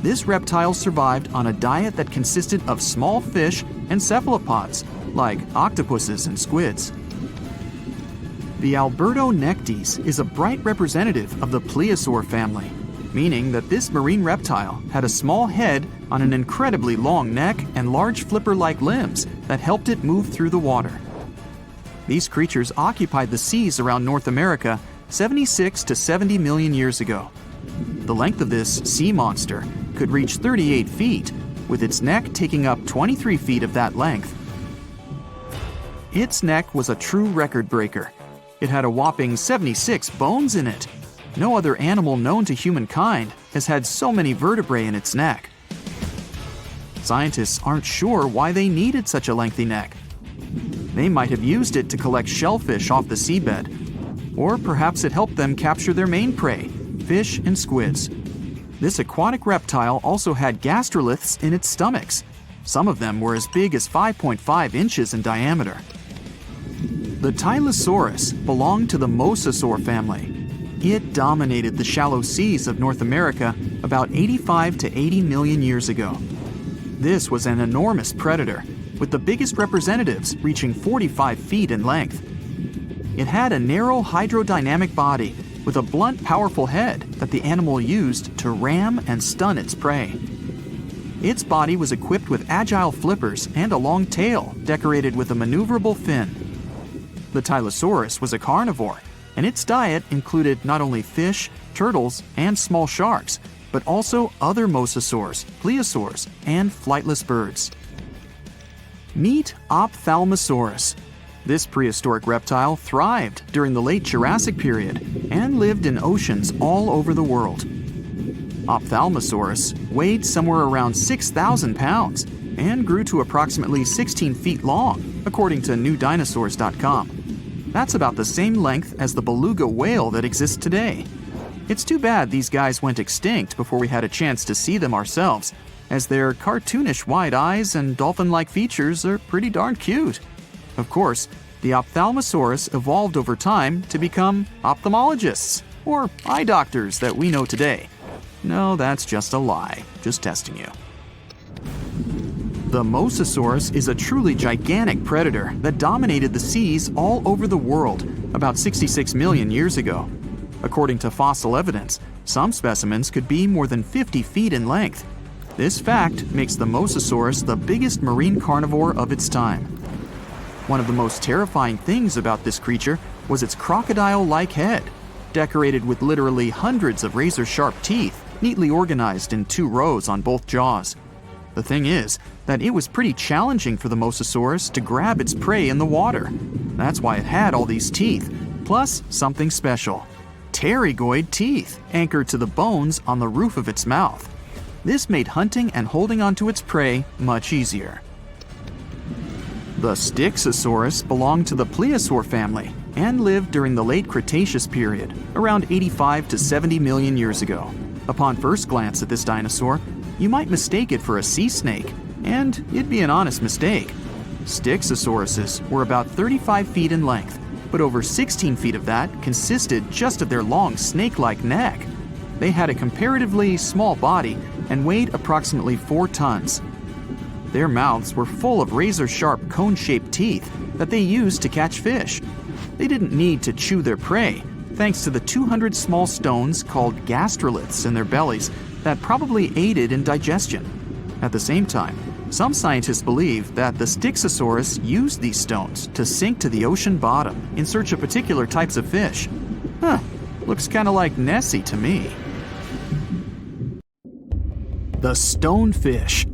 This reptile survived on a diet that consisted of small fish and cephalopods, like octopuses and squids. The Albertonectes is a bright representative of the plesiosaur family, meaning that this marine reptile had a small head on an incredibly long neck and large flipper-like limbs that helped it move through the water. These creatures occupied the seas around North America 76 to 70 million years ago. The length of this sea monster could reach 38 feet, with its neck taking up 23 feet of that length. Its neck was a true record breaker. It had a whopping 76 bones in it. No other animal known to humankind has had so many vertebrae in its neck. Scientists aren't sure why they needed such a lengthy neck. They might have used it to collect shellfish off the seabed, or perhaps it helped them capture their main prey, fish and squids. This aquatic reptile also had gastroliths in its stomachs. Some of them were as big as 5.5 inches in diameter. The Tylosaurus belonged to the Mosasaur family. It dominated the shallow seas of North America about 85 to 80 million years ago. This was an enormous predator, with the biggest representatives reaching 45 feet in length. It had a narrow hydrodynamic body with a blunt, powerful head that the animal used to ram and stun its prey. Its body was equipped with agile flippers and a long tail decorated with a maneuverable fin. The Tylosaurus was a carnivore, and its diet included not only fish, turtles, and small sharks, but also other mosasaurs, plesiosaurs, and flightless birds. Meet Ophthalmosaurus. This prehistoric reptile thrived during the late Jurassic period and lived in oceans all over the world. Ophthalmosaurus weighed somewhere around 6,000 pounds and grew to approximately 16 feet long, according to newdinosaurs.com. That's about the same length as the beluga whale that exists today. It's too bad these guys went extinct before we had a chance to see them ourselves, as their cartoonish wide eyes and dolphin-like features are pretty darn cute. Of course, the Ophthalmosaurus evolved over time to become ophthalmologists, or eye doctors that we know today. No, that's just a lie. Just testing you. The Mosasaurus is a truly gigantic predator that dominated the seas all over the world about 66 million years ago. According to fossil evidence, some specimens could be more than 50 feet in length. This fact makes the Mosasaurus the biggest marine carnivore of its time. One of the most terrifying things about this creature was its crocodile-like head, decorated with literally hundreds of razor-sharp teeth, neatly organized in 2 rows on both jaws. The thing is that it was pretty challenging for the Mosasaurus to grab its prey in the water. That's why it had all these teeth, plus something special: pterygoid teeth anchored to the bones on the roof of its mouth. This made hunting and holding onto its prey much easier. The Styxosaurus belonged to the plesiosaur family and lived during the late Cretaceous period, around 85 to 70 million years ago. Upon first glance at this dinosaur, you might mistake it for a sea snake, and it'd be an honest mistake. Styxosauruses were about 35 feet in length, but over 16 feet of that consisted just of their long snake-like neck. They had a comparatively small body and weighed approximately 4 tons. Their mouths were full of razor-sharp cone-shaped teeth that they used to catch fish. They didn't need to chew their prey, thanks to the 200 small stones called gastroliths in their bellies that probably aided in digestion. At the same time, some scientists believe that the Styxosaurus used these stones to sink to the ocean bottom in search of particular types of fish. Looks kinda like Nessie to me. The stonefish.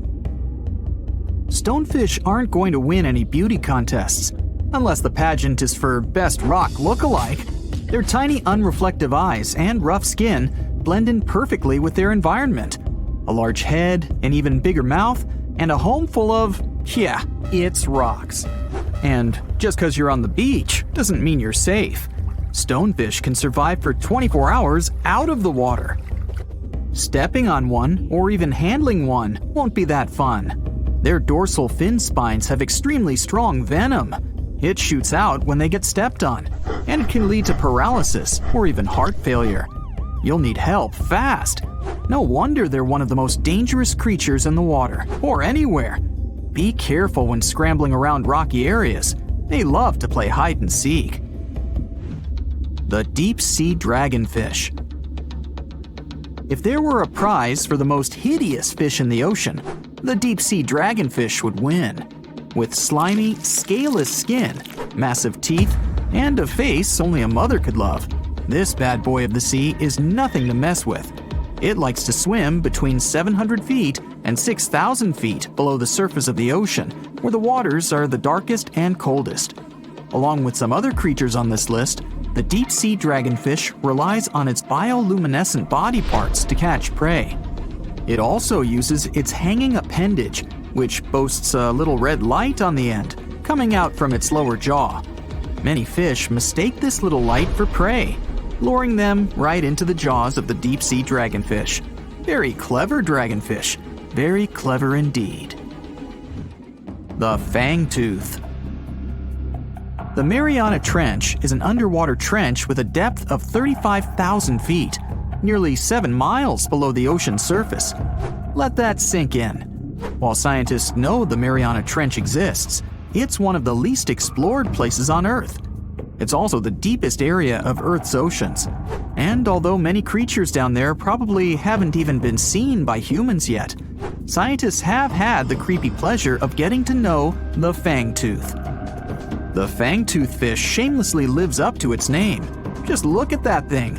Stonefish aren't going to win any beauty contests, unless the pageant is for best rock lookalike. Their tiny unreflective eyes and rough skin blend in perfectly with their environment. A large head, an even bigger mouth, and a home full of, it's rocks. And just because you're on the beach doesn't mean you're safe. Stonefish can survive for 24 hours out of the water. Stepping on one or even handling one won't be that fun. Their dorsal fin spines have extremely strong venom. It shoots out when they get stepped on, and it can lead to paralysis or even heart failure. You'll need help fast. No wonder they're one of the most dangerous creatures in the water, or anywhere. Be careful when scrambling around rocky areas. They love to play hide and seek. The deep-sea dragonfish. If there were a prize for the most hideous fish in the ocean, the deep-sea dragonfish would win. With slimy, scaleless skin, massive teeth, and a face only a mother could love, this bad boy of the sea is nothing to mess with. It likes to swim between 700 feet and 6,000 feet below the surface of the ocean, where the waters are the darkest and coldest. Along with some other creatures on this list, the deep-sea dragonfish relies on its bioluminescent body parts to catch prey. It also uses its hanging appendage, which boasts a little red light on the end, coming out from its lower jaw. Many fish mistake this little light for prey, luring them right into the jaws of the deep-sea dragonfish. Very clever dragonfish. Very clever indeed. The fangtooth. The Mariana Trench is an underwater trench with a depth of 35,000 feet, nearly 7 miles below the ocean's surface. Let that sink in. While scientists know the Mariana Trench exists, it's one of the least explored places on Earth. It's also the deepest area of Earth's oceans. And although many creatures down there probably haven't even been seen by humans yet, scientists have had the creepy pleasure of getting to know the fangtooth. The fangtooth fish shamelessly lives up to its name. Just look at that thing.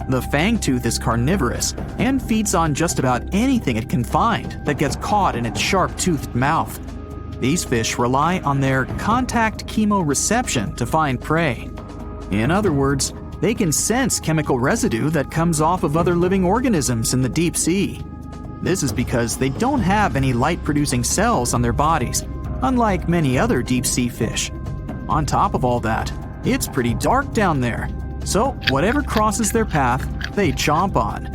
The fangtooth is carnivorous and feeds on just about anything it can find that gets caught in its sharp-toothed mouth. These fish rely on their contact chemoreception to find prey. In other words, they can sense chemical residue that comes off of other living organisms in the deep sea. This is because they don't have any light-producing cells on their bodies, unlike many other deep-sea fish. On top of all that, it's pretty dark down there, so whatever crosses their path, they chomp on.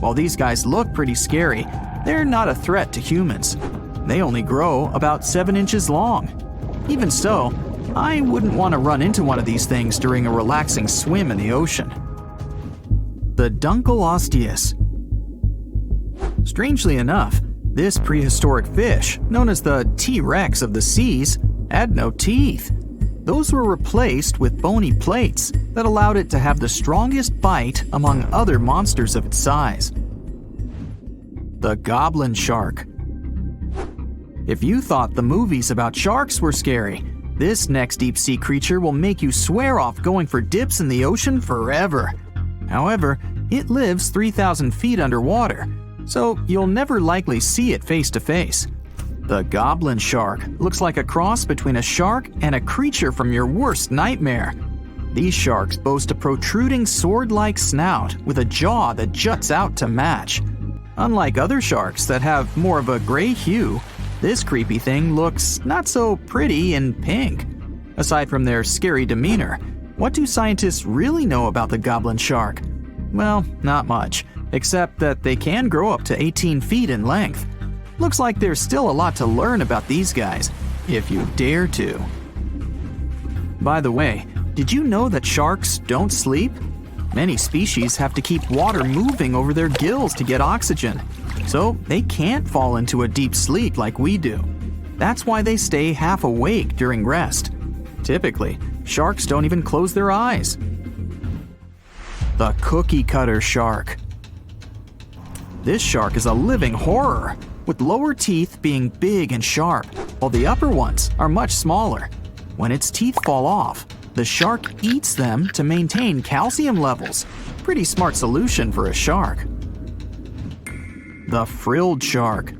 While these guys look pretty scary, they're not a threat to humans. They only grow about 7 inches long. Even so, I wouldn't want to run into one of these things during a relaxing swim in the ocean. The Dunkleosteus. Strangely enough, this prehistoric fish, known as the T-Rex of the seas, had no teeth. Those were replaced with bony plates that allowed it to have the strongest bite among other monsters of its size. The goblin shark. If you thought the movies about sharks were scary, this next deep-sea creature will make you swear off going for dips in the ocean forever. However, it lives 3,000 feet underwater, so you'll never likely see it face to face. The goblin shark looks like a cross between a shark and a creature from your worst nightmare. These sharks boast a protruding sword-like snout with a jaw that juts out to match. Unlike other sharks that have more of a gray hue, this creepy thing looks not so pretty and pink. Aside from their scary demeanor, what do scientists really know about the goblin shark? Well, not much, except that they can grow up to 18 feet in length. Looks like there's still a lot to learn about these guys, if you dare to. By the way, did you know that sharks don't sleep? Many species have to keep water moving over their gills to get oxygen, so they can't fall into a deep sleep like we do. That's why they stay half awake during rest. Typically, sharks don't even close their eyes. The cookie cutter shark. This shark is a living horror, with lower teeth being big and sharp, while the upper ones are much smaller. When its teeth fall off, the shark eats them to maintain calcium levels. Pretty smart solution for a shark. The frilled shark.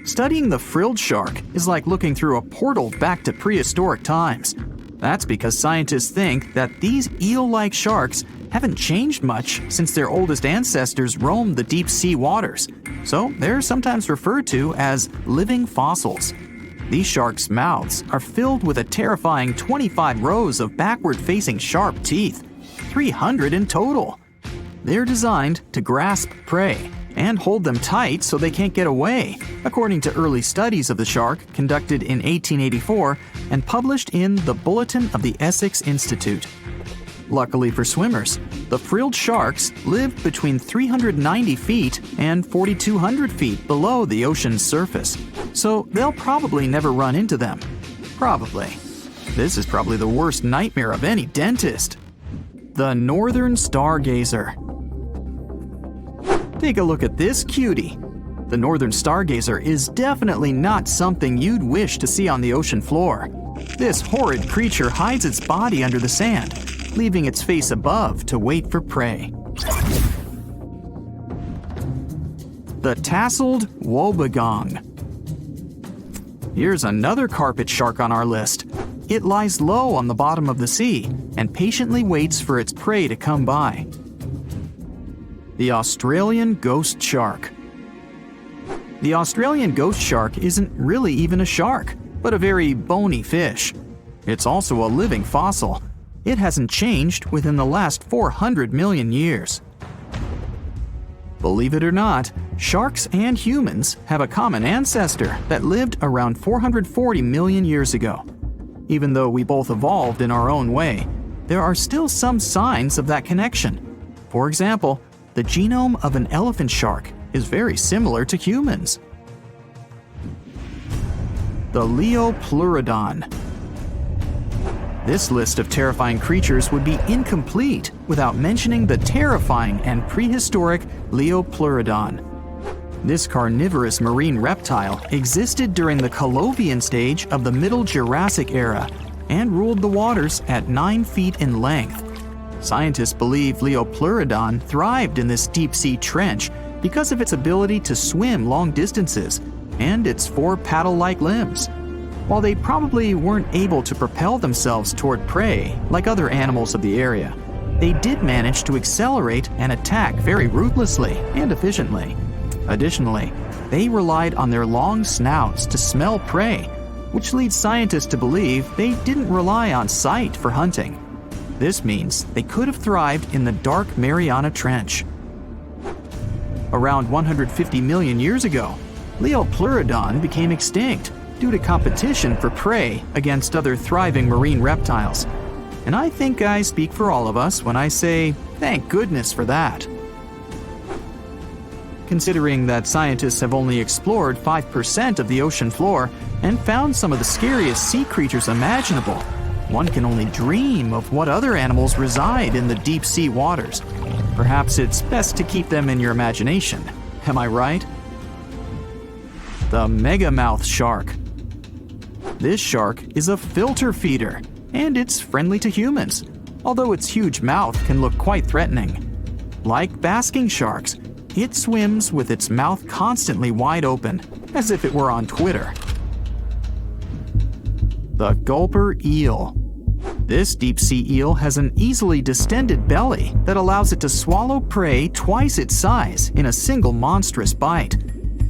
Studying the frilled shark is like looking through a portal back to prehistoric times. That's because scientists think that these eel-like sharks haven't changed much since their oldest ancestors roamed the deep sea waters, so they're sometimes referred to as living fossils. These sharks' mouths are filled with a terrifying 25 rows of backward-facing sharp teeth, 300 in total. They're designed to grasp prey and hold them tight so they can't get away, according to early studies of the shark conducted in 1884 and published in the Bulletin of the Essex Institute. Luckily for swimmers, the frilled sharks live between 390 feet and 4,200 feet below the ocean's surface, so they'll probably never run into them. Probably. This is probably the worst nightmare of any dentist. The northern stargazer. Take a look at this cutie. The northern stargazer is definitely not something you'd wish to see on the ocean floor. This horrid creature hides its body under the sand, leaving its face above to wait for prey. The tasseled wobbegong. Here's another carpet shark on our list. It lies low on the bottom of the sea and patiently waits for its prey to come by. The Australian ghost shark. The Australian ghost shark isn't really even a shark, but a very bony fish. It's also a living fossil. It hasn't changed within the last 400 million years. Believe it or not, sharks and humans have a common ancestor that lived around 440 million years ago. Even though we both evolved in our own way, there are still some signs of that connection. For example, the genome of an elephant shark is very similar to humans. The Leopleurodon. This list of terrifying creatures would be incomplete without mentioning the terrifying and prehistoric Leopleurodon. This carnivorous marine reptile existed during the Colovian stage of the Middle Jurassic era and ruled the waters at 9 feet in length. Scientists believe Leopleurodon thrived in this deep-sea trench because of its ability to swim long distances and its 4 paddle-like limbs. While they probably weren't able to propel themselves toward prey like other animals of the area, they did manage to accelerate and attack very ruthlessly and efficiently. Additionally, they relied on their long snouts to smell prey, which leads scientists to believe they didn't rely on sight for hunting. This means they could have thrived in the dark Mariana Trench. Around 150 million years ago, Leopleurodon became extinct due to competition for prey against other thriving marine reptiles. And I think I speak for all of us when I say, thank goodness for that. Considering that scientists have only explored 5% of the ocean floor and found some of the scariest sea creatures imaginable, one can only dream of what other animals reside in the deep sea waters. Perhaps it's best to keep them in your imagination. Am I right? The megamouth shark. This shark is a filter feeder, and it's friendly to humans, although its huge mouth can look quite threatening. Like basking sharks, it swims with its mouth constantly wide open, as if it were on Twitter. The gulper eel. This deep-sea eel has an easily distended belly that allows it to swallow prey twice its size in a single monstrous bite.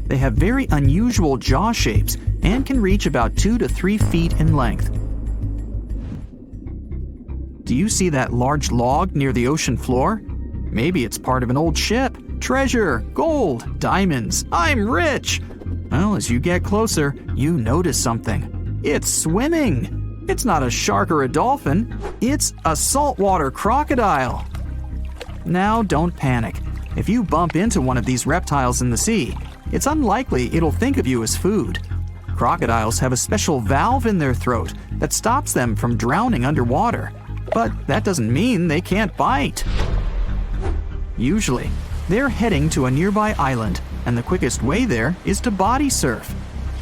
They have very unusual jaw shapes and can reach about 2 to 3 feet in length. Do you see that large log near the ocean floor? Maybe it's part of an old ship. Treasure, gold, diamonds, I'm rich! Well, as you get closer, you notice something. It's swimming! It's not a shark or a dolphin, it's a saltwater crocodile! Now don't panic. If you bump into one of these reptiles in the sea, it's unlikely it'll think of you as food. Crocodiles have a special valve in their throat that stops them from drowning underwater, but that doesn't mean they can't bite. Usually, they're heading to a nearby island, and the quickest way there is to body surf.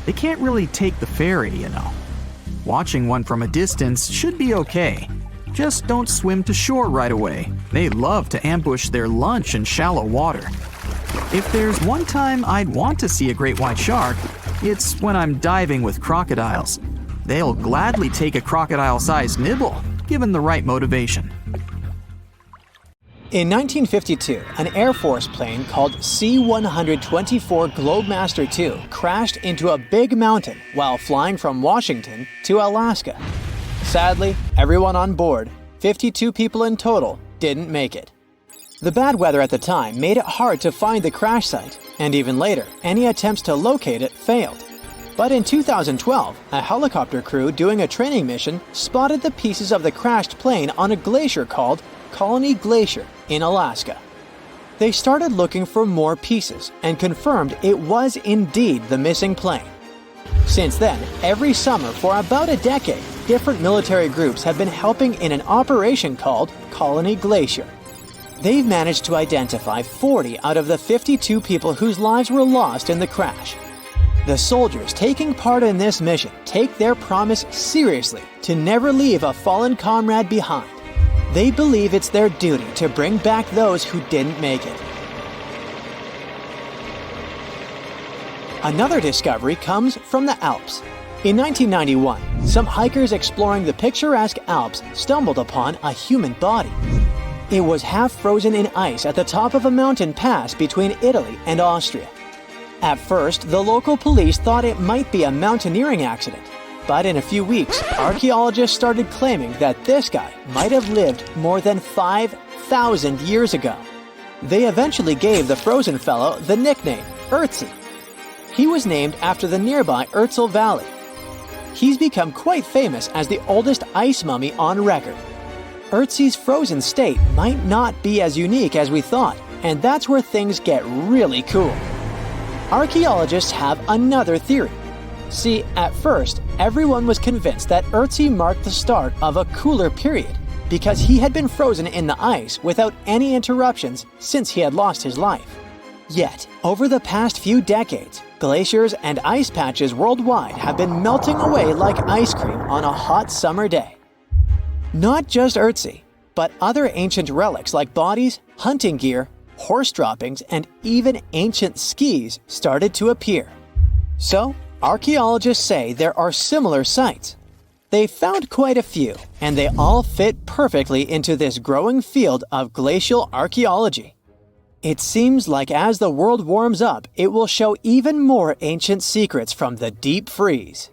They can't really take the ferry, you know. Watching one from a distance should be okay. Just don't swim to shore right away. They love to ambush their lunch in shallow water. If there's one time I'd want to see a great white shark, it's when I'm diving with crocodiles. They'll gladly take a crocodile-sized nibble, given the right motivation. In 1952, an Air Force plane called C-124 Globemaster II crashed into a big mountain while flying from Washington to Alaska. Sadly, everyone on board, 52 people in total, didn't make it. The bad weather at the time made it hard to find the crash site, and even later, any attempts to locate it failed. But in 2012, a helicopter crew doing a training mission spotted the pieces of the crashed plane on a glacier called Colony Glacier in Alaska. They started looking for more pieces and confirmed it was indeed the missing plane. Since then, every summer for about a decade, different military groups have been helping in an operation called Colony Glacier. They've managed to identify 40 out of the 52 people whose lives were lost in the crash. The soldiers taking part in this mission take their promise seriously to never leave a fallen comrade behind. They believe it's their duty to bring back those who didn't make it. Another discovery comes from the Alps. In 1991, some hikers exploring the picturesque Alps stumbled upon a human body. It was half frozen in ice at the top of a mountain pass between Italy and Austria. At first, the local police thought it might be a mountaineering accident. But in a few weeks, archaeologists started claiming that this guy might have lived more than 5,000 years ago. They eventually gave the frozen fellow the nickname Ötzi. He was named after the nearby Ötztal Valley. He's become quite famous as the oldest ice mummy on record. Ötzi's frozen state might not be as unique as we thought, and that's where things get really cool. Archaeologists have another theory. See, at first, everyone was convinced that Ötzi marked the start of a cooler period because he had been frozen in the ice without any interruptions since he had lost his life. Yet, over the past few decades, glaciers and ice patches worldwide have been melting away like ice cream on a hot summer day. Not just Ötzi, but other ancient relics like bodies, hunting gear, horse droppings, and even ancient skis started to appear. So, archaeologists say there are similar sites. They found quite a few, and they all fit perfectly into this growing field of glacial archaeology. It seems like as the world warms up, it will show even more ancient secrets from the deep freeze.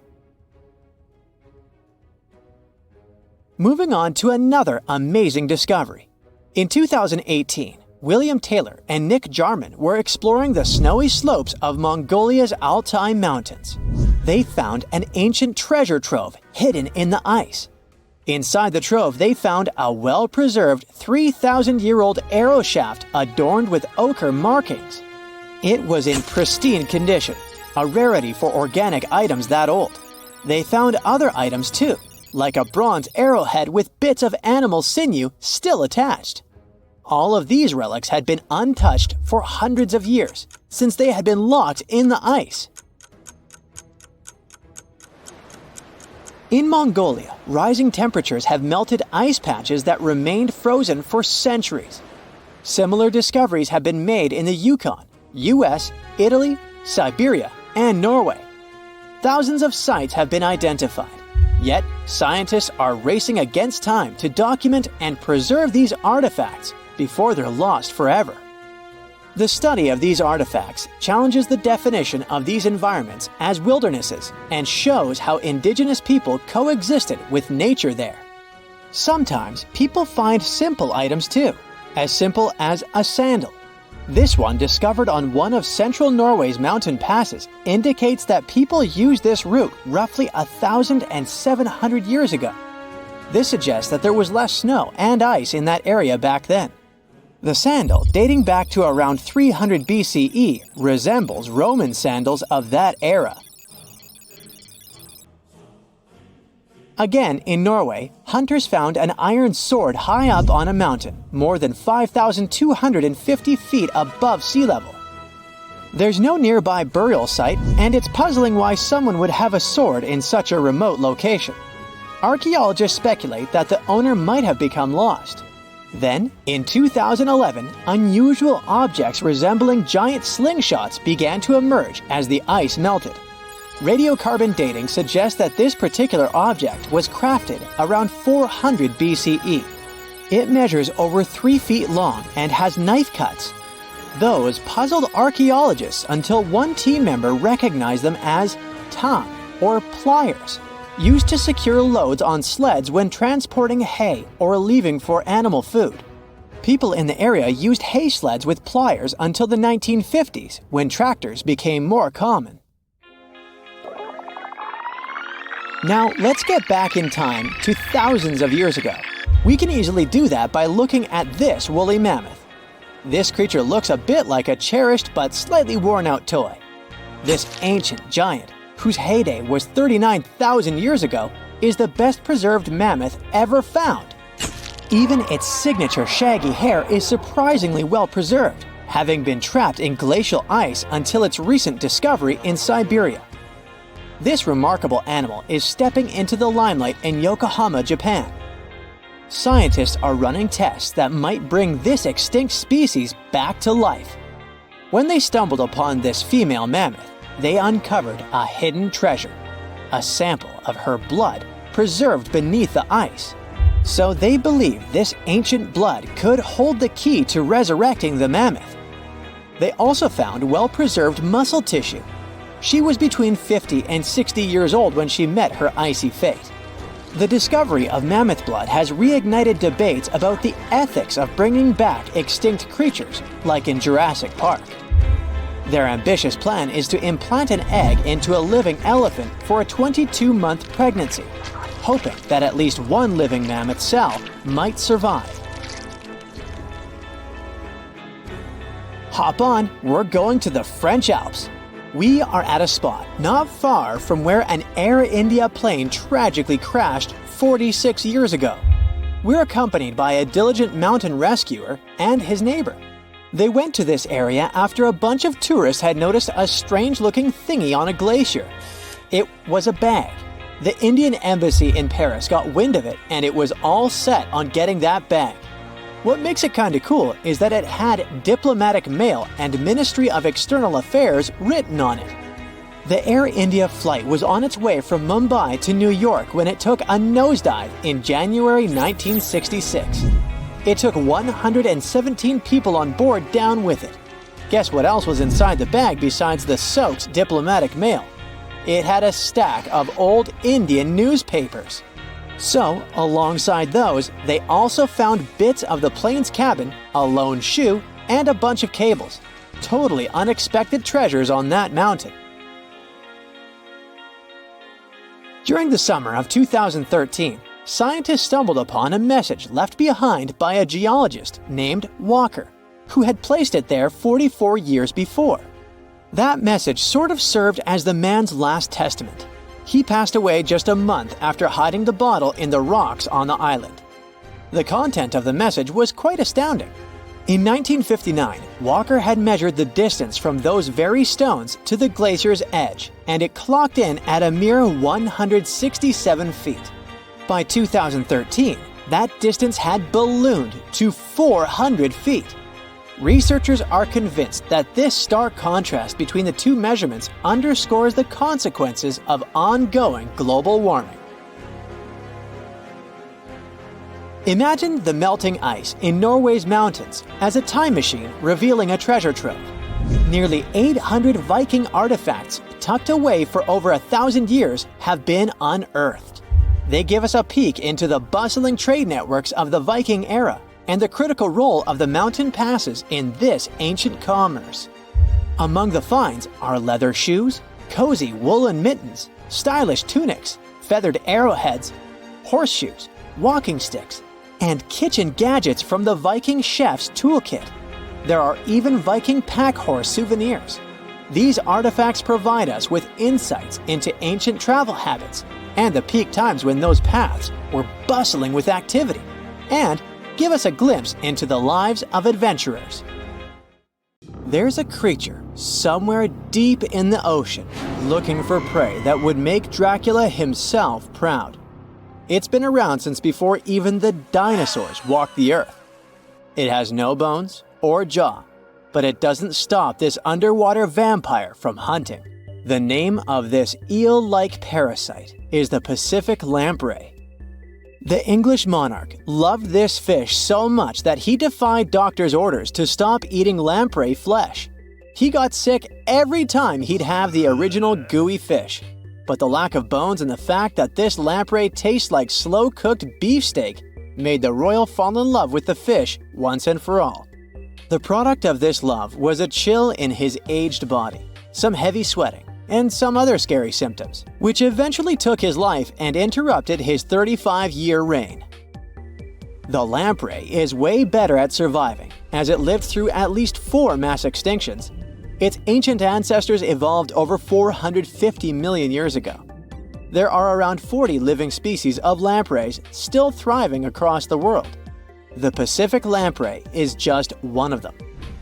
Moving on to another amazing discovery. In 2018, William Taylor and Nick Jarman were exploring the snowy slopes of Mongolia's Altai Mountains. They found an ancient treasure trove hidden in the ice. Inside the trove, they found a well-preserved 3,000-year-old arrow shaft adorned with ochre markings. It was in pristine condition, a rarity for organic items that old. They found other items too, like a bronze arrowhead with bits of animal sinew still attached. All of these relics had been untouched for hundreds of years, since they had been locked in the ice. In Mongolia, rising temperatures have melted ice patches that remained frozen for centuries. Similar discoveries have been made in the Yukon, US, Italy, Siberia, and Norway. Thousands of sites have been identified. Yet, scientists are racing against time to document and preserve these artifacts before they're lost forever. The study of these artifacts challenges the definition of these environments as wildernesses and shows how indigenous people coexisted with nature there. Sometimes people find simple items too, as simple as a sandal. This one, discovered on one of central Norway's mountain passes, indicates that people used this route roughly 1,700 years ago. This suggests that there was less snow and ice in that area back then. The sandal, dating back to around 300 BCE, resembles Roman sandals of that era. Again, in Norway, hunters found an iron sword high up on a mountain, more than 5,250 feet above sea level. There's no nearby burial site, and it's puzzling why someone would have a sword in such a remote location. Archaeologists speculate that the owner might have become lost. Then, in 2011, unusual objects resembling giant slingshots began to emerge as the ice melted. Radiocarbon dating suggests that this particular object was crafted around 400 BCE. It measures over 3 feet long and has knife cuts. Those puzzled archaeologists until one team member recognized them as tang, or pliers, used to secure loads on sleds when transporting hay or leaving for animal food. People in the area used hay sleds with pliers until the 1950s, when tractors became more common. Now, let's get back in time to thousands of years ago. We can easily do that by looking at this woolly mammoth. This creature looks a bit like a cherished but slightly worn-out toy. This ancient giant, whose heyday was 39,000 years ago, is the best preserved mammoth ever found. Even its signature shaggy hair is surprisingly well preserved, having been trapped in glacial ice until its recent discovery in Siberia. This remarkable animal is stepping into the limelight in Yokohama, Japan. Scientists are running tests that might bring this extinct species back to life. When they stumbled upon this female mammoth, they uncovered a hidden treasure, a sample of her blood preserved beneath the ice. So they believe this ancient blood could hold the key to resurrecting the mammoth. They also found well-preserved muscle tissue. She was between 50 and 60 years old when she met her icy fate. The discovery of mammoth blood has reignited debates about the ethics of bringing back extinct creatures, like in Jurassic Park. Their ambitious plan is to implant an egg into a living elephant for a 22-month pregnancy, hoping that at least one living mammoth cell might survive. Hop on, we're going to the French Alps. We are at a spot not far from where an Air India plane tragically crashed 46 years ago. We're accompanied by a diligent mountain rescuer and his neighbor. They went to this area after a bunch of tourists had noticed a strange-looking thingy on a glacier. It was a bag. The Indian embassy in Paris got wind of it, and it was all set on getting that bag. What makes it kinda cool is that it had diplomatic mail and Ministry of External Affairs written on it. The Air India flight was on its way from Mumbai to New York when it took a nosedive in January 1966. It took 117 people on board down with it. Guess what else was inside the bag besides the soaked diplomatic mail? It had a stack of old Indian newspapers. So, alongside those, they also found bits of the plane's cabin, a lone shoe, and a bunch of cables. Totally unexpected treasures on that mountain. During the summer of 2013, scientists stumbled upon a message left behind by a geologist named Walker, who had placed it there 44 years before. That message sort of served as the man's last testament. He passed away just a month after hiding the bottle in the rocks on the island. The content of the message was quite astounding. In 1959, Walker had measured the distance from those very stones to the glacier's edge, and it clocked in at a mere 167 feet. By 2013, that distance had ballooned to 400 feet. Researchers are convinced that this stark contrast between the two measurements underscores the consequences of ongoing global warming. Imagine the melting ice in Norway's mountains as a time machine revealing a treasure trove. Nearly 800 Viking artifacts tucked away for over 1,000 years have been unearthed. They give us a peek into the bustling trade networks of the Viking era and the critical role of the mountain passes in this ancient commerce. Among the finds are leather shoes, cozy woolen mittens, stylish tunics, feathered arrowheads, horseshoes, walking sticks, and kitchen gadgets from the Viking chef's toolkit. There are even Viking pack horse souvenirs. These artifacts provide us with insights into ancient travel habits and the peak times when those paths were bustling with activity, and give us a glimpse into the lives of adventurers. There's a creature somewhere deep in the ocean looking for prey that would make Dracula himself proud. It's been around since before even the dinosaurs walked the earth. It has no bones or jaw, but it doesn't stop this underwater vampire from hunting. The name of this eel-like parasite is the Pacific lamprey. The English monarch loved this fish so much that he defied doctors' orders to stop eating lamprey flesh. He got sick every time he'd have the original gooey fish. But the lack of bones and the fact that this lamprey tastes like slow-cooked beefsteak made the royal fall in love with the fish once and for all. The product of this love was a chill in his aged body, some heavy sweating, and some other scary symptoms, which eventually took his life and interrupted his 35-year reign. The lamprey is way better at surviving, as it lived through at least 4 mass extinctions. Its ancient ancestors evolved over 450 million years ago. There are around 40 living species of lampreys still thriving across the world. The Pacific lamprey is just one of them.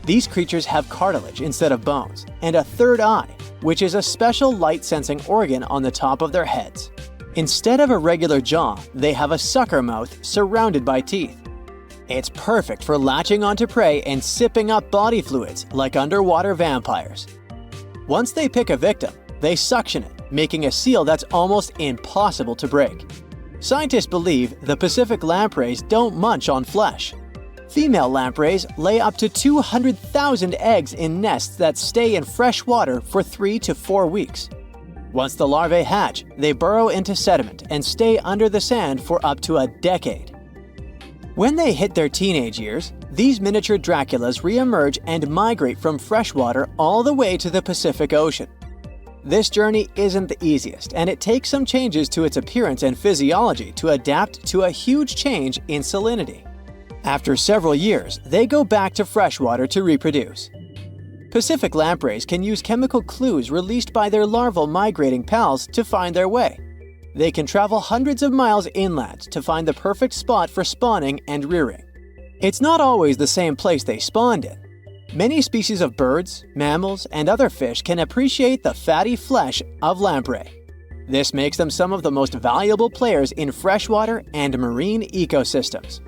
These creatures have cartilage instead of bones, and a third eye, which is a special light-sensing organ on the top of their heads. Instead of a regular jaw, they have a sucker mouth surrounded by teeth. It's perfect for latching onto prey and sipping up body fluids like underwater vampires. Once they pick a victim, they suction it, making a seal that's almost impossible to break. Scientists believe the Pacific lampreys don't munch on flesh. Female lampreys lay up to 200,000 eggs in nests that stay in fresh water for 3 to 4 weeks. Once the larvae hatch, they burrow into sediment and stay under the sand for up to a decade. When they hit their teenage years, these miniature Draculas re-emerge and migrate from freshwater all the way to the Pacific Ocean. This journey isn't the easiest, and it takes some changes to its appearance and physiology to adapt to a huge change in salinity. After several years, they go back to freshwater to reproduce. Pacific lampreys can use chemical clues released by their larval migrating pals to find their way. They can travel hundreds of miles inland to find the perfect spot for spawning and rearing. It's not always the same place they spawned in. Many species of birds, mammals, and other fish can appreciate the fatty flesh of lamprey. This makes them some of the most valuable players in freshwater and marine ecosystems.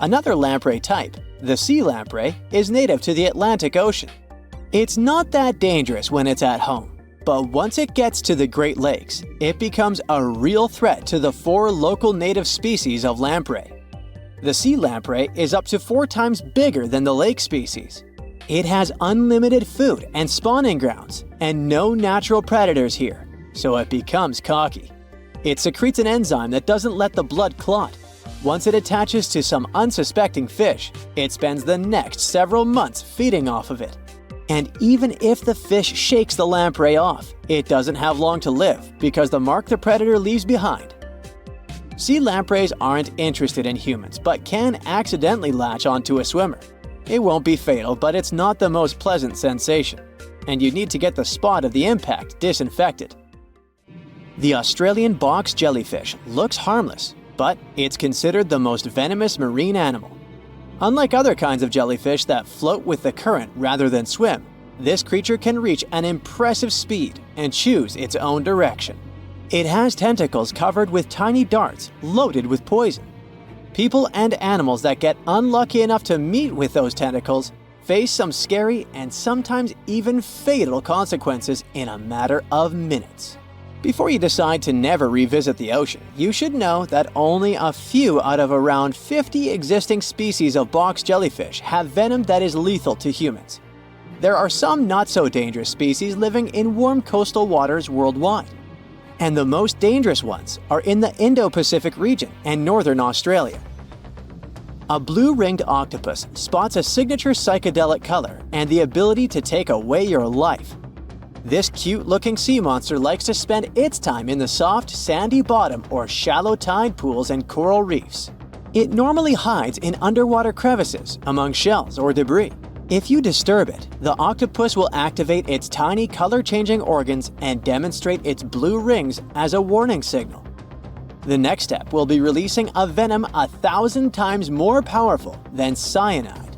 Another lamprey type, the sea lamprey, is native to the Atlantic Ocean. It's not that dangerous when it's at home, but once it gets to the Great Lakes, it becomes a real threat to the 4 local native species of lamprey. The sea lamprey is up to 4 times bigger than the lake species. It has unlimited food and spawning grounds, and no natural predators here, so it becomes cocky. It secretes an enzyme that doesn't let the blood clot. Once it attaches to some unsuspecting fish, it spends the next several months feeding off of it. And even if the fish shakes the lamprey off, it doesn't have long to live because the mark the predator leaves behind. Sea lampreys aren't interested in humans, but can accidentally latch onto a swimmer. It won't be fatal, but it's not the most pleasant sensation, and you need to get the spot of the impact disinfected. The Australian box jellyfish looks harmless, but it's considered the most venomous marine animal. Unlike other kinds of jellyfish that float with the current rather than swim, this creature can reach an impressive speed and choose its own direction. It has tentacles covered with tiny darts loaded with poison. People and animals that get unlucky enough to meet with those tentacles face some scary and sometimes even fatal consequences in a matter of minutes. Before you decide to never revisit the ocean, you should know that only a few out of around 50 existing species of box jellyfish have venom that is lethal to humans. There are some not-so-dangerous species living in warm coastal waters worldwide. And the most dangerous ones are in the Indo-Pacific region and northern Australia. A blue-ringed octopus spots a signature psychedelic color and the ability to take away your life. This cute-looking sea monster likes to spend its time in the soft, sandy bottom or shallow tide pools and coral reefs. It normally hides in underwater crevices, among shells or debris. If you disturb it, the octopus will activate its tiny color-changing organs and demonstrate its blue rings as a warning signal. The next step will be releasing a venom 1,000 times more powerful than cyanide.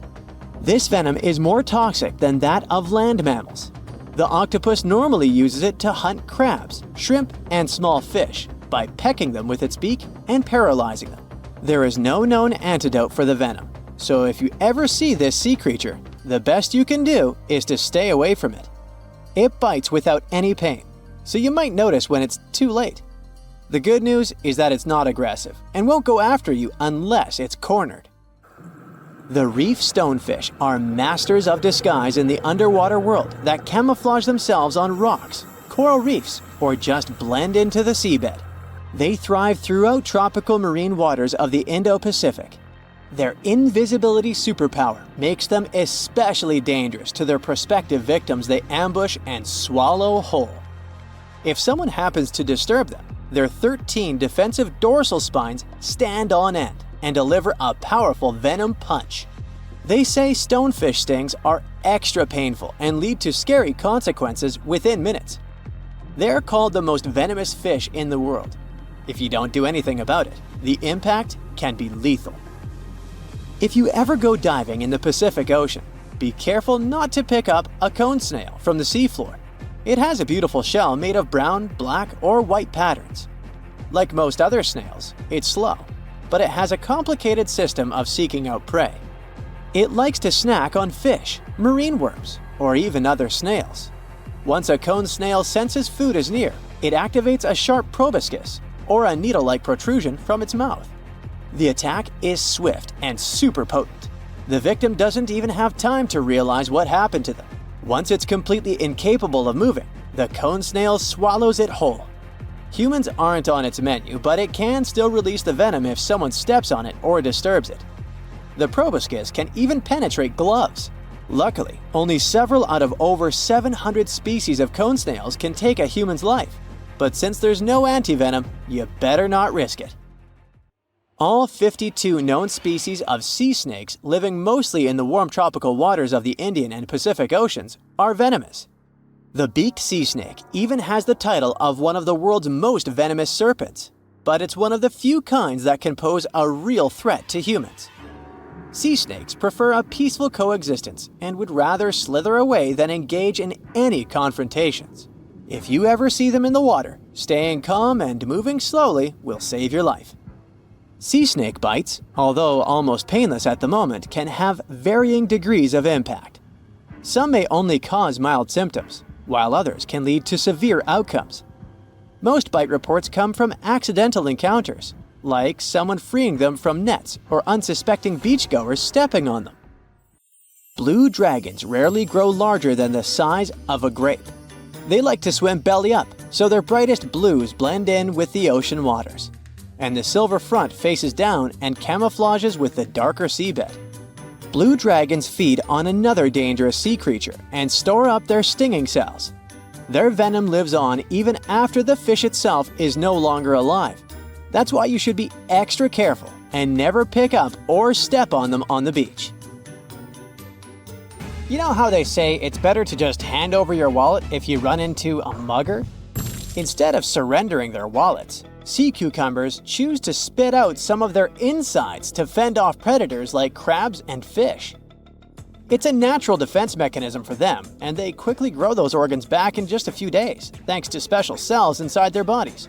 This venom is more toxic than that of land mammals. The octopus normally uses it to hunt crabs, shrimp, and small fish by pecking them with its beak and paralyzing them. There is no known antidote for the venom, so if you ever see this sea creature, the best you can do is to stay away from it. It bites without any pain, so you might notice when it's too late. The good news is that it's not aggressive and won't go after you unless it's cornered. The reef stonefish are masters of disguise in the underwater world that camouflage themselves on rocks, coral reefs, or just blend into the seabed. They thrive throughout tropical marine waters of the Indo-Pacific. Their invisibility superpower makes them especially dangerous to their prospective victims they ambush and swallow whole. If someone happens to disturb them, their 13 defensive dorsal spines stand on end and deliver a powerful venom punch. They say stonefish stings are extra painful and lead to scary consequences within minutes. They're called the most venomous fish in the world. If you don't do anything about it, the impact can be lethal. If you ever go diving in the Pacific Ocean, be careful not to pick up a cone snail from the seafloor. It has a beautiful shell made of brown, black, or white patterns. Like most other snails, it's slow, but it has a complicated system of seeking out prey. It likes to snack on fish, marine worms, or even other snails. Once a cone snail senses food is near, it activates a sharp proboscis, or a needle-like protrusion from its mouth. The attack is swift and super potent. The victim doesn't even have time to realize what happened to them. Once it's completely incapable of moving, The cone snail swallows it whole. Humans aren't on its menu, but it can still release the venom if someone steps on it or disturbs it. The proboscis can even penetrate gloves. Luckily, only several out of over 700 species of cone snails can take a human's life. But since there's no antivenom, you better not risk it. All 52 known species of sea snakes living mostly in the warm tropical waters of the Indian and Pacific Oceans are venomous. The beaked sea snake even has the title of one of the world's most venomous serpents, but it's one of the few kinds that can pose a real threat to humans. Sea snakes prefer a peaceful coexistence and would rather slither away than engage in any confrontations. If you ever see them in the water, staying calm and moving slowly will save your life. Sea snake bites, although almost painless at the moment, can have varying degrees of impact. Some may only cause mild symptoms, while others can lead to severe outcomes. Most bite reports come from accidental encounters, like someone freeing them from nets or unsuspecting beachgoers stepping on them. Blue dragons rarely grow larger than the size of a grape. They like to swim belly up, so their brightest blues blend in with the ocean waters. And the silver front faces down and camouflages with the darker seabed. Blue dragons feed on another dangerous sea creature and store up their stinging cells. Their venom lives on even after the fish itself is no longer alive. That's why you should be extra careful and never pick up or step on them on the beach. You know how they say it's better to just hand over your wallet if you run into a mugger? Instead of surrendering their wallets, sea cucumbers choose to spit out some of their insides to fend off predators like crabs and fish. It's a natural defense mechanism for them, and they quickly grow those organs back in just a few days, thanks to special cells inside their bodies.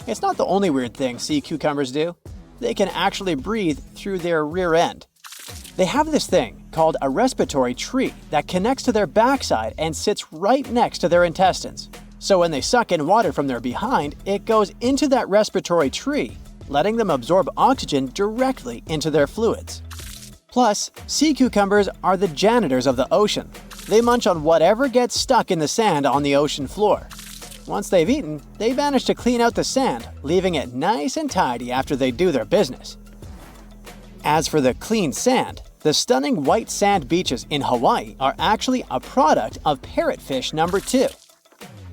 It's not the only weird thing sea cucumbers do. They can actually breathe through their rear end. They have this thing called a respiratory tree that connects to their backside and sits right next to their intestines. So when they suck in water from their behind, it goes into that respiratory tree, letting them absorb oxygen directly into their fluids. Plus, sea cucumbers are the janitors of the ocean. They munch on whatever gets stuck in the sand on the ocean floor. Once they've eaten, they manage to clean out the sand, leaving it nice and tidy after they do their business. As for the clean sand, the stunning white sand beaches in Hawaii are actually a product of parrotfish number 2.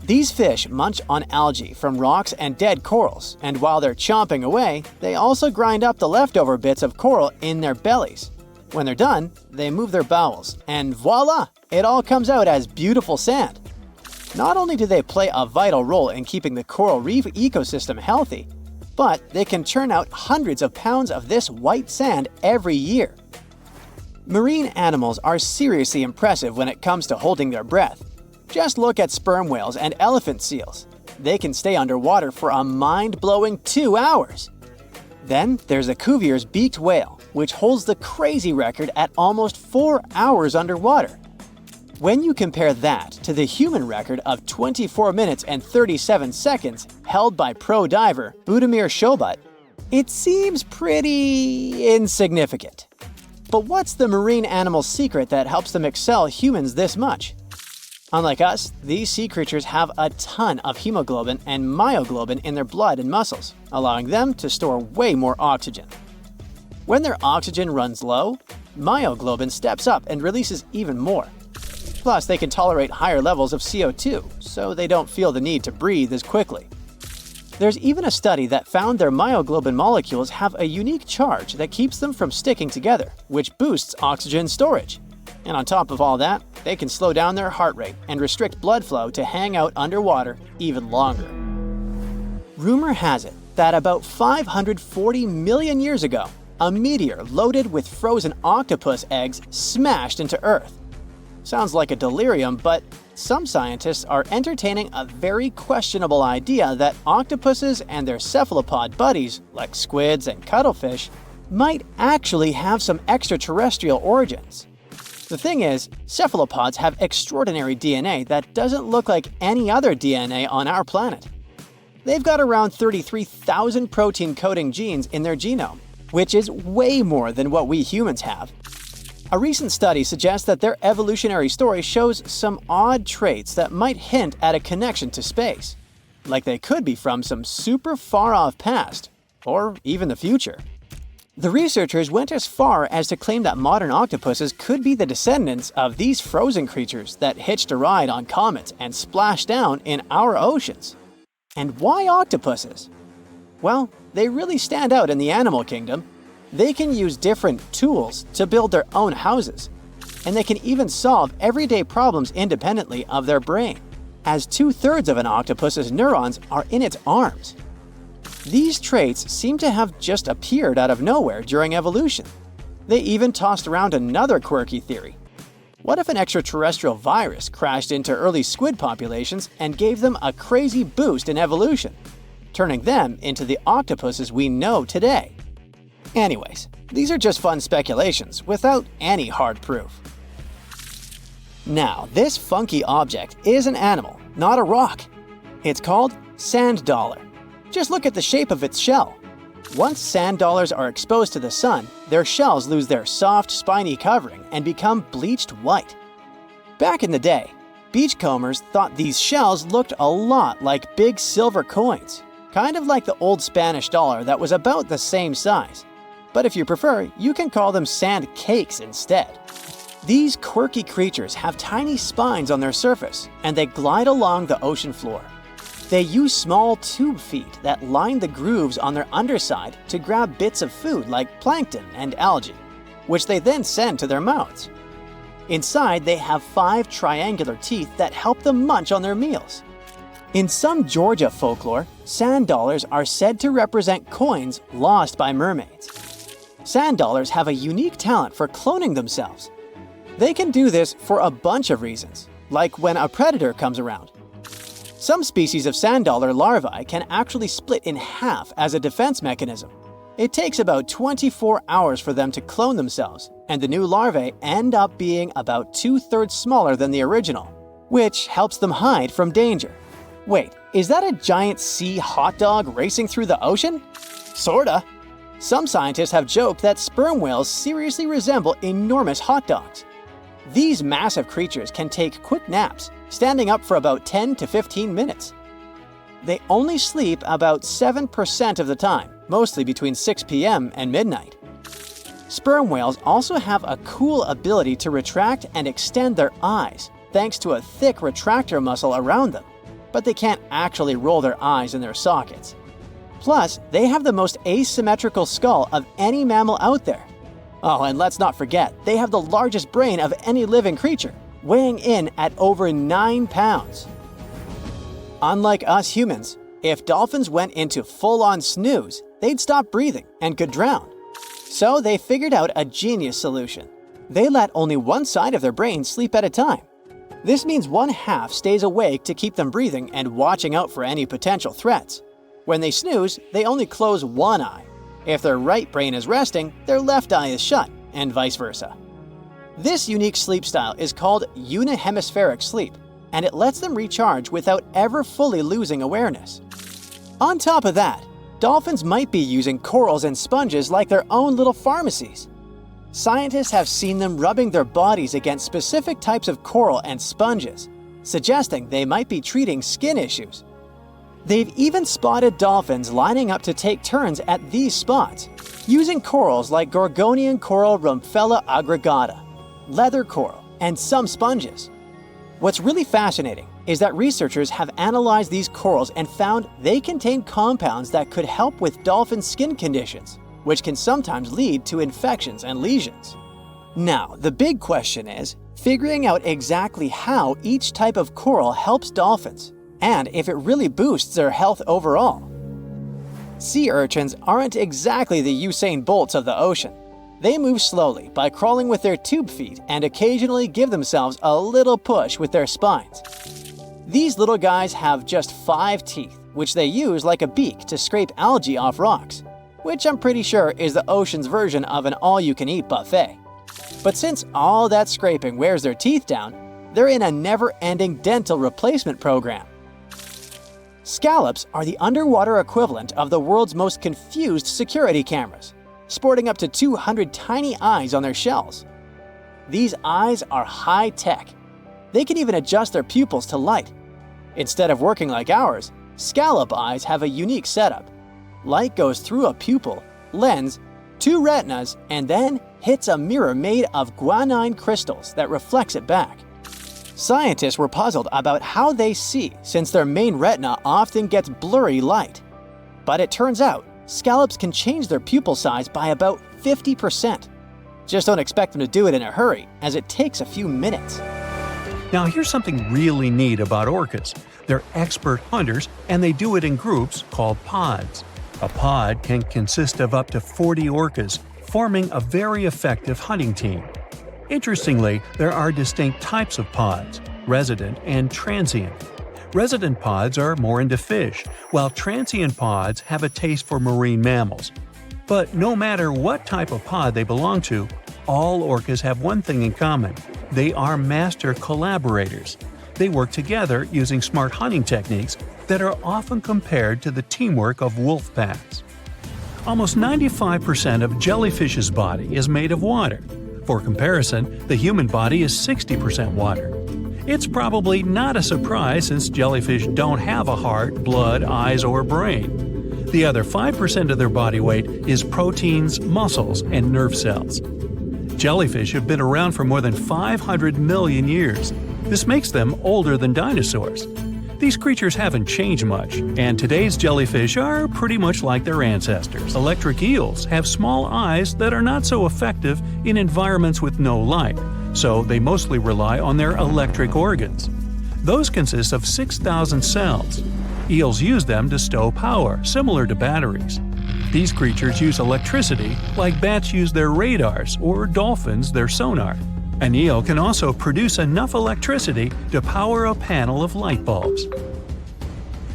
These fish munch on algae from rocks and dead corals, and while they're chomping away, they also grind up the leftover bits of coral in their bellies. When they're done, they move their bowels, and voila! It all comes out as beautiful sand. Not only do they play a vital role in keeping the coral reef ecosystem healthy, but they can churn out hundreds of pounds of this white sand every year. Marine animals are seriously impressive when it comes to holding their breath. Just look at sperm whales and elephant seals. They can stay underwater for a mind-blowing 2 hours. Then there's the Cuvier's beaked whale, which holds the crazy record at almost 4 hours underwater. When you compare that to the human record of 24 minutes and 37 seconds held by pro diver Budimir Shobat, it seems pretty insignificant. But what's the marine animal's secret that helps them excel humans this much? Unlike us, these sea creatures have a ton of hemoglobin and myoglobin in their blood and muscles, allowing them to store way more oxygen. When their oxygen runs low, myoglobin steps up and releases even more. Plus, they can tolerate higher levels of CO2, so they don't feel the need to breathe as quickly. There's even a study that found their myoglobin molecules have a unique charge that keeps them from sticking together, which boosts oxygen storage. And on top of all that, they can slow down their heart rate and restrict blood flow to hang out underwater even longer. Rumor has it that about 540 million years ago, a meteor loaded with frozen octopus eggs smashed into Earth. Sounds like a delirium, but some scientists are entertaining a very questionable idea that octopuses and their cephalopod buddies, like squids and cuttlefish, might actually have some extraterrestrial origins. The thing is, cephalopods have extraordinary DNA that doesn't look like any other DNA on our planet. They've got around 33,000 protein-coding genes in their genome, which is way more than what we humans have. A recent study suggests that their evolutionary story shows some odd traits that might hint at a connection to space, like they could be from some super far-off past, or even the future. The researchers went as far as to claim that modern octopuses could be the descendants of these frozen creatures that hitched a ride on comets and splashed down in our oceans. And why octopuses? Well, they really stand out in the animal kingdom. They can use different tools to build their own houses, and they can even solve everyday problems independently of their brain, as 2/3 of an octopus's neurons are in its arms. These traits seem to have just appeared out of nowhere during evolution. They even tossed around another quirky theory. What if an extraterrestrial virus crashed into early squid populations and gave them a crazy boost in evolution, turning them into the octopuses we know today? Anyways, these are just fun speculations without any hard proof. Now, this funky object is an animal, not a rock. It's called sand dollar. Just look at the shape of its shell. Once sand dollars are exposed to the sun, their shells lose their soft, spiny covering and become bleached white. Back in the day, beachcombers thought these shells looked a lot like big silver coins, kind of like the old Spanish dollar that was about the same size. But if you prefer, you can call them sand cakes instead. These quirky creatures have tiny spines on their surface, and they glide along the ocean floor. They use small tube feet that line the grooves on their underside to grab bits of food like plankton and algae, which they then send to their mouths. Inside, they have 5 triangular teeth that help them munch on their meals. In some Georgia folklore, sand dollars are said to represent coins lost by mermaids. Sand dollars have a unique talent for cloning themselves. They can do this for a bunch of reasons, like when a predator comes around. Some species of sand dollar larvae can actually split in half as a defense mechanism. It takes about 24 hours for them to clone themselves, and the new larvae end up being about 2/3 smaller than the original, which helps them hide from danger. Wait, is that a giant sea hot dog racing through the ocean? Sorta. Some scientists have joked that sperm whales seriously resemble enormous hot dogs. These massive creatures can take quick naps, standing up for about 10 to 15 minutes. They only sleep about 7% of the time, mostly between 6 p.m. and midnight. Sperm whales also have a cool ability to retract and extend their eyes, thanks to a thick retractor muscle around them, but they can't actually roll their eyes in their sockets. Plus, they have the most asymmetrical skull of any mammal out there. Oh, and let's not forget, they have the largest brain of any living creature, weighing in at over 9 pounds. Unlike us humans, if dolphins went into full-on snooze, they'd stop breathing and could drown. So they figured out a genius solution. They let only one side of their brain sleep at a time. This means one half stays awake to keep them breathing and watching out for any potential threats. When they snooze, they only close one eye. If their right brain is resting, their left eye is shut, and vice versa. This unique sleep style is called unihemispheric sleep, and it lets them recharge without ever fully losing awareness. On top of that, dolphins might be using corals and sponges like their own little pharmacies. Scientists have seen them rubbing their bodies against specific types of coral and sponges, suggesting they might be treating skin issues. They've even spotted dolphins lining up to take turns at these spots, using corals like Gorgonian coral Rumphella aggregata, leather coral, and some sponges. What's really fascinating is that researchers have analyzed these corals and found they contain compounds that could help with dolphin skin conditions, which can sometimes lead to infections and lesions. Now, the big question is figuring out exactly how each type of coral helps dolphins, and if it really boosts their health overall. Sea urchins aren't exactly the Usain Bolts of the ocean. They move slowly by crawling with their tube feet and occasionally give themselves a little push with their spines. These little guys have just 5 teeth, which they use like a beak to scrape algae off rocks, which I'm pretty sure is the ocean's version of an all-you-can-eat buffet. But since all that scraping wears their teeth down, they're in a never-ending dental replacement program. Scallops are the underwater equivalent of the world's most confused security cameras, sporting up to 200 tiny eyes on their shells. These eyes are high-tech. They can even adjust their pupils to light. Instead of working like ours, scallop eyes have a unique setup. Light goes through a pupil, lens, 2 retinas, and then hits a mirror made of guanine crystals that reflects it back. Scientists were puzzled about how they see since their main retina often gets blurry light. But it turns out, scallops can change their pupil size by about 50%. Just don't expect them to do it in a hurry, as it takes a few minutes. Now here's something really neat about orcas. They're expert hunters, and they do it in groups called pods. A pod can consist of up to 40 orcas, forming a very effective hunting team. Interestingly, there are distinct types of pods: resident and transient. Resident pods are more into fish, while transient pods have a taste for marine mammals. But no matter what type of pod they belong to, all orcas have one thing in common: they are master collaborators. They work together using smart hunting techniques that are often compared to the teamwork of wolf packs. Almost 95% of jellyfish's body is made of water. For comparison, the human body is 60% water. It's probably not a surprise since jellyfish don't have a heart, blood, eyes, or brain. The other 5% of their body weight is proteins, muscles, and nerve cells. Jellyfish have been around for more than 500 million years. This makes them older than dinosaurs. These creatures haven't changed much, and today's jellyfish are pretty much like their ancestors. Electric eels have small eyes that are not so effective in environments with no light, so they mostly rely on their electric organs. Those consist of 6,000 cells. Eels use them to stow power, similar to batteries. These creatures use electricity like bats use their radars or dolphins their sonar. An eel can also produce enough electricity to power a panel of light bulbs.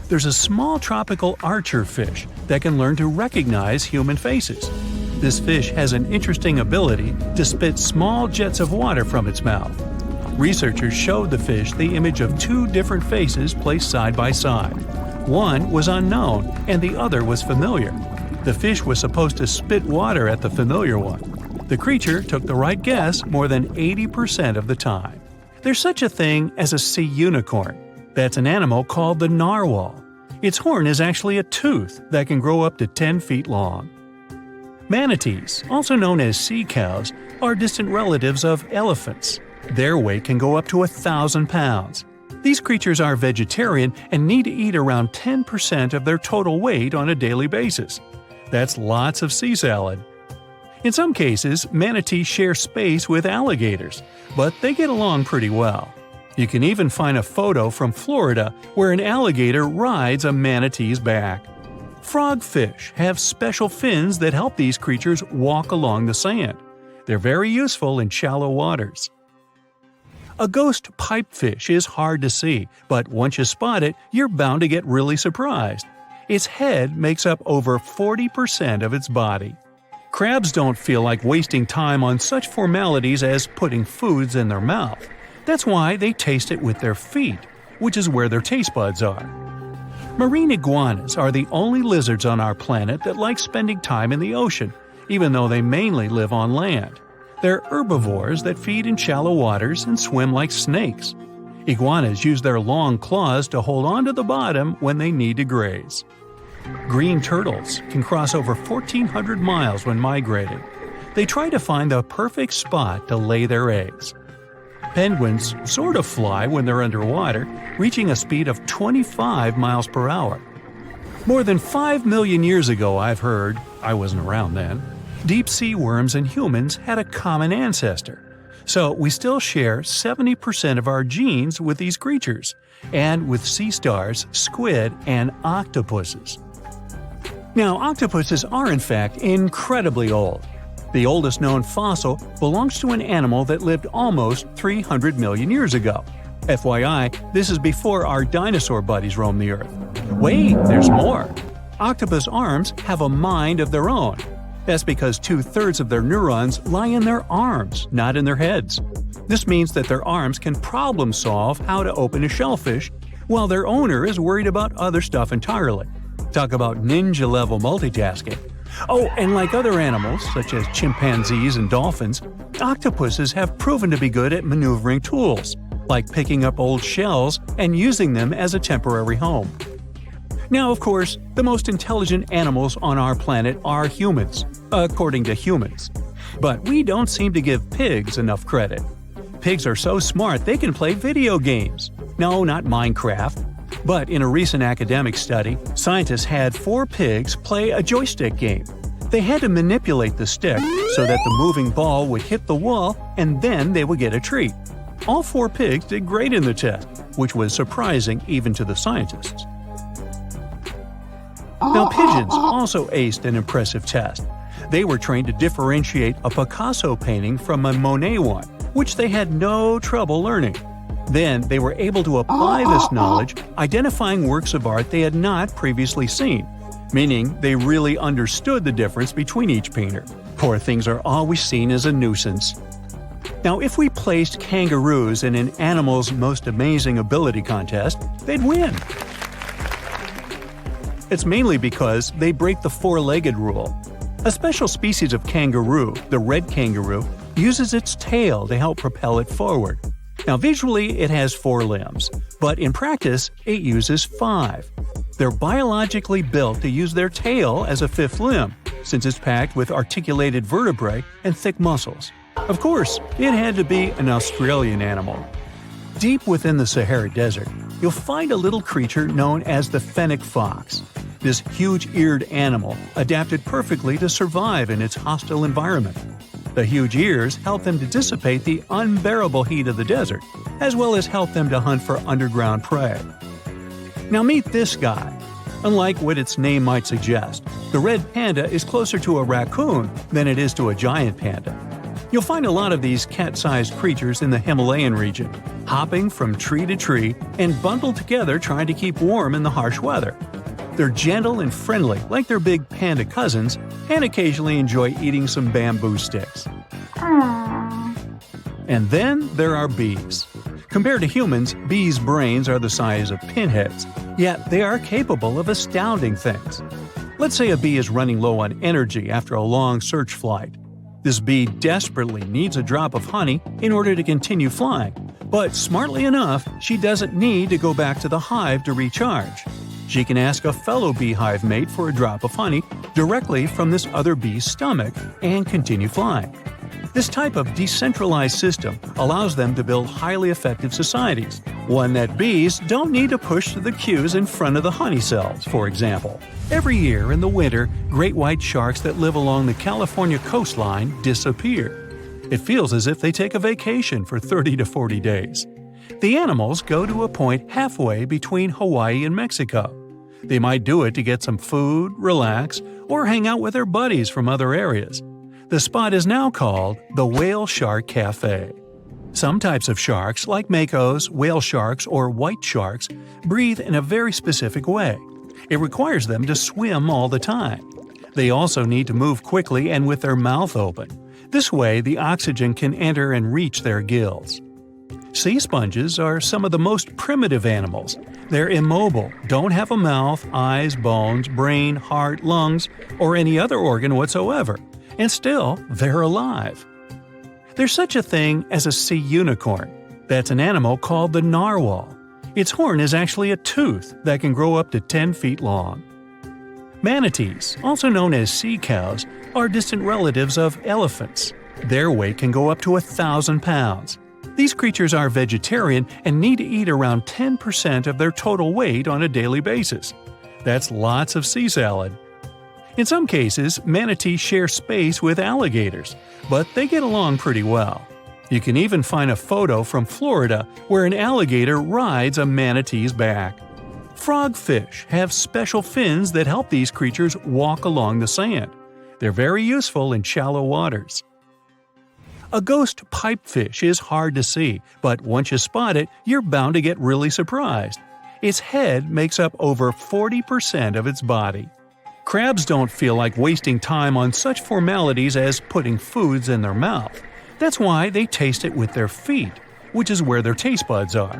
There's a small tropical archer fish that can learn to recognize human faces. This fish has an interesting ability to spit small jets of water from its mouth. Researchers showed the fish the image of 2 different faces placed side by side. One was unknown and the other was familiar. The fish was supposed to spit water at the familiar one. The creature took the right guess more than 80% of the time. There's such a thing as a sea unicorn. That's an animal called the narwhal. Its horn is actually a tooth that can grow up to 10 feet long. Manatees, also known as sea cows, are distant relatives of elephants. Their weight can go up to 1,000 pounds. These creatures are vegetarian and need to eat around 10% of their total weight on a daily basis. That's lots of sea salad. In some cases, manatees share space with alligators, but they get along pretty well. You can even find a photo from Florida where an alligator rides a manatee's back. Frogfish have special fins that help these creatures walk along the sand. They're very useful in shallow waters. A ghost pipefish is hard to see, but once you spot it, you're bound to get really surprised. Its head makes up over 40% of its body. Crabs don't feel like wasting time on such formalities as putting foods in their mouth. That's why they taste it with their feet, which is where their taste buds are. Marine iguanas are the only lizards on our planet that like spending time in the ocean, even though they mainly live on land. They're herbivores that feed in shallow waters and swim like snakes. Iguanas use their long claws to hold on to the bottom when they need to graze. Green turtles can cross over 1,400 miles when migrating. They try to find the perfect spot to lay their eggs. Penguins sort of fly when they're underwater, reaching a speed of 25 miles per hour. More than 5 million years ago, I've heard, I wasn't around then, deep-sea worms and humans had a common ancestor. So we still share 70% of our genes with these creatures, and with sea stars, squid, and octopuses. Now, octopuses are in fact incredibly old. The oldest known fossil belongs to an animal that lived almost 300 million years ago. FYI, this is before our dinosaur buddies roamed the Earth. Wait, there's more! Octopus arms have a mind of their own. That's because 2/3 of their neurons lie in their arms, not in their heads. This means that their arms can problem solve how to open a shellfish, while their owner is worried about other stuff entirely. Talk about ninja-level multitasking. Oh, and like other animals, such as chimpanzees and dolphins, octopuses have proven to be good at maneuvering tools, like picking up old shells and using them as a temporary home. Now, of course, the most intelligent animals on our planet are humans, according to humans. But we don't seem to give pigs enough credit. Pigs are so smart they can play video games. No, not Minecraft. But in a recent academic study, scientists had 4 pigs play a joystick game. They had to manipulate the stick so that the moving ball would hit the wall and then they would get a treat. All 4 pigs did great in the test, which was surprising even to the scientists. Now, pigeons also aced an impressive test. They were trained to differentiate a Picasso painting from a Monet one, which they had no trouble learning. Then they were able to apply this knowledge, identifying works of art they had not previously seen, meaning they really understood the difference between each painter. Poor things are always seen as a nuisance. Now, if we placed kangaroos in an Animal's Most Amazing Ability contest, they'd win. It's mainly because they break the 4-legged rule. A special species of kangaroo, the red kangaroo, uses its tail to help propel it forward. Now, visually, it has 4 limbs, but in practice, it uses 5. They're biologically built to use their tail as a 5th limb, since it's packed with articulated vertebrae and thick muscles. Of course, it had to be an Australian animal. Deep within the Sahara Desert, you'll find a little creature known as the fennec fox. This huge-eared animal adapted perfectly to survive in its hostile environment. The huge ears help them to dissipate the unbearable heat of the desert, as well as help them to hunt for underground prey. Now meet this guy. Unlike what its name might suggest, the red panda is closer to a raccoon than it is to a giant panda. You'll find a lot of these cat-sized creatures in the Himalayan region, hopping from tree to tree and bundled together trying to keep warm in the harsh weather. They're gentle and friendly like their big panda cousins, and occasionally enjoy eating some bamboo sticks. And then there are bees. Compared to humans, bees' brains are the size of pinheads, yet they are capable of astounding things. Let's say a bee is running low on energy after a long search flight. This bee desperately needs a drop of honey in order to continue flying, but smartly enough, she doesn't need to go back to the hive to recharge. She can ask a fellow beehive mate for a drop of honey directly from this other bee's stomach and continue flying. This type of decentralized system allows them to build highly effective societies, one that bees don't need to push through the queues in front of the honey cells, for example. Every year in the winter, great white sharks that live along the California coastline disappear. It feels as if they take a vacation for 30 to 40 days. The animals go to a point halfway between Hawaii and Mexico. They might do it to get some food, relax, or hang out with their buddies from other areas. The spot is now called the Whale Shark Cafe. Some types of sharks, like makos, whale sharks, or white sharks, breathe in a very specific way. It requires them to swim all the time. They also need to move quickly and with their mouth open. This way, the oxygen can enter and reach their gills. Sea sponges are some of the most primitive animals. They're immobile, don't have a mouth, eyes, bones, brain, heart, lungs, or any other organ whatsoever, and still, they're alive. There's such a thing as a sea unicorn. That's an animal called the narwhal. Its horn is actually a tooth that can grow up to 10 feet long. Manatees, also known as sea cows, are distant relatives of elephants. Their weight can go up to 1,000 pounds. These creatures are vegetarian and need to eat around 10% of their total weight on a daily basis. That's lots of sea salad. In some cases, manatees share space with alligators, but they get along pretty well. You can even find a photo from Florida where an alligator rides a manatee's back. Frogfish have special fins that help these creatures walk along the sand. They're very useful in shallow waters. A ghost pipefish is hard to see, but once you spot it, you're bound to get really surprised. Its head makes up over 40% of its body. Crabs don't feel like wasting time on such formalities as putting foods in their mouth. That's why they taste it with their feet, which is where their taste buds are.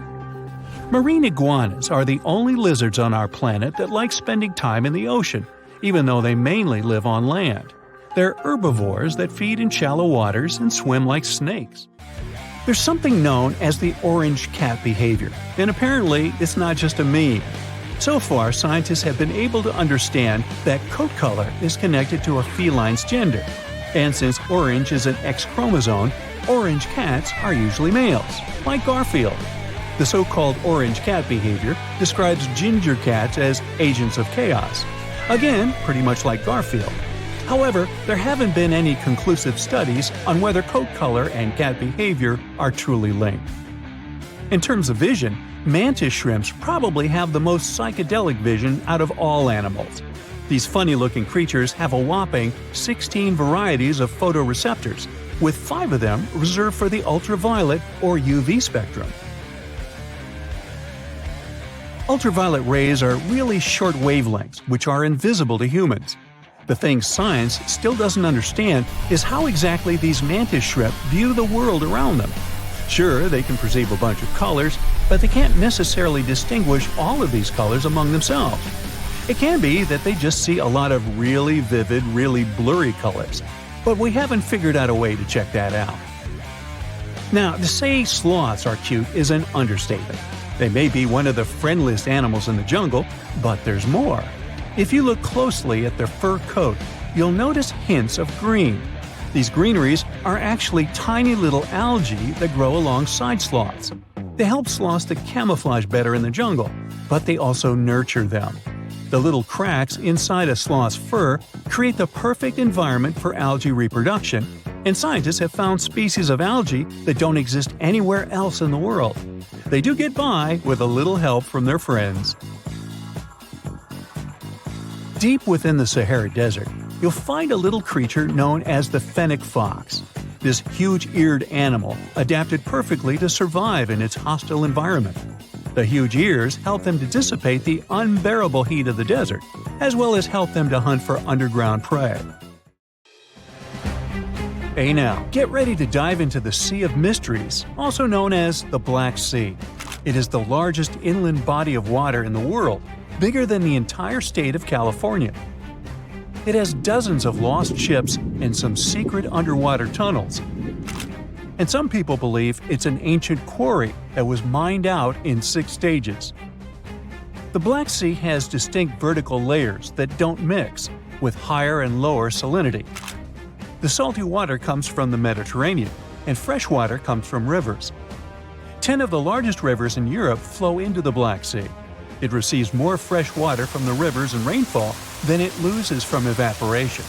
Marine iguanas are the only lizards on our planet that like spending time in the ocean, even though they mainly live on land. They're herbivores that feed in shallow waters and swim like snakes. There's something known as the orange cat behavior, and apparently it's not just a meme. So far, scientists have been able to understand that coat color is connected to a feline's gender. And since orange is an X chromosome, orange cats are usually males, like Garfield. The so-called orange cat behavior describes ginger cats as agents of chaos. Again, pretty much like Garfield. However, there haven't been any conclusive studies on whether coat color and cat behavior are truly linked. In terms of vision, mantis shrimps probably have the most psychedelic vision out of all animals. These funny-looking creatures have a whopping 16 varieties of photoreceptors, with 5 of them reserved for the ultraviolet or UV spectrum. Ultraviolet rays are really short wavelengths, which are invisible to humans. The thing science still doesn't understand is how exactly these mantis shrimp view the world around them. Sure, they can perceive a bunch of colors, but they can't necessarily distinguish all of these colors among themselves. It can be that they just see a lot of really vivid, really blurry colors, but we haven't figured out a way to check that out. Now, to say sloths are cute is an understatement. They may be one of the friendliest animals in the jungle, but there's more. If you look closely at their fur coat, you'll notice hints of green. These greeneries are actually tiny little algae that grow alongside sloths. They help sloths to camouflage better in the jungle, but they also nurture them. The little cracks inside a sloth's fur create the perfect environment for algae reproduction, and scientists have found species of algae that don't exist anywhere else in the world. They do get by with a little help from their friends. Deep within the Sahara Desert, you'll find a little creature known as the fennec fox. This huge-eared animal adapted perfectly to survive in its hostile environment. The huge ears help them to dissipate the unbearable heat of the desert, as well as help them to hunt for underground prey. Hey now, get ready to dive into the Sea of Mysteries, also known as the Black Sea. It is the largest inland body of water in the world, bigger than the entire state of California. It has dozens of lost ships and some secret underwater tunnels. And some people believe it's an ancient quarry that was mined out in 6 stages. The Black Sea has distinct vertical layers that don't mix, with higher and lower salinity. The salty water comes from the Mediterranean, and fresh water comes from rivers. 10 of the largest rivers in Europe flow into the Black Sea. It receives more fresh water from the rivers and rainfall than it loses from evaporation.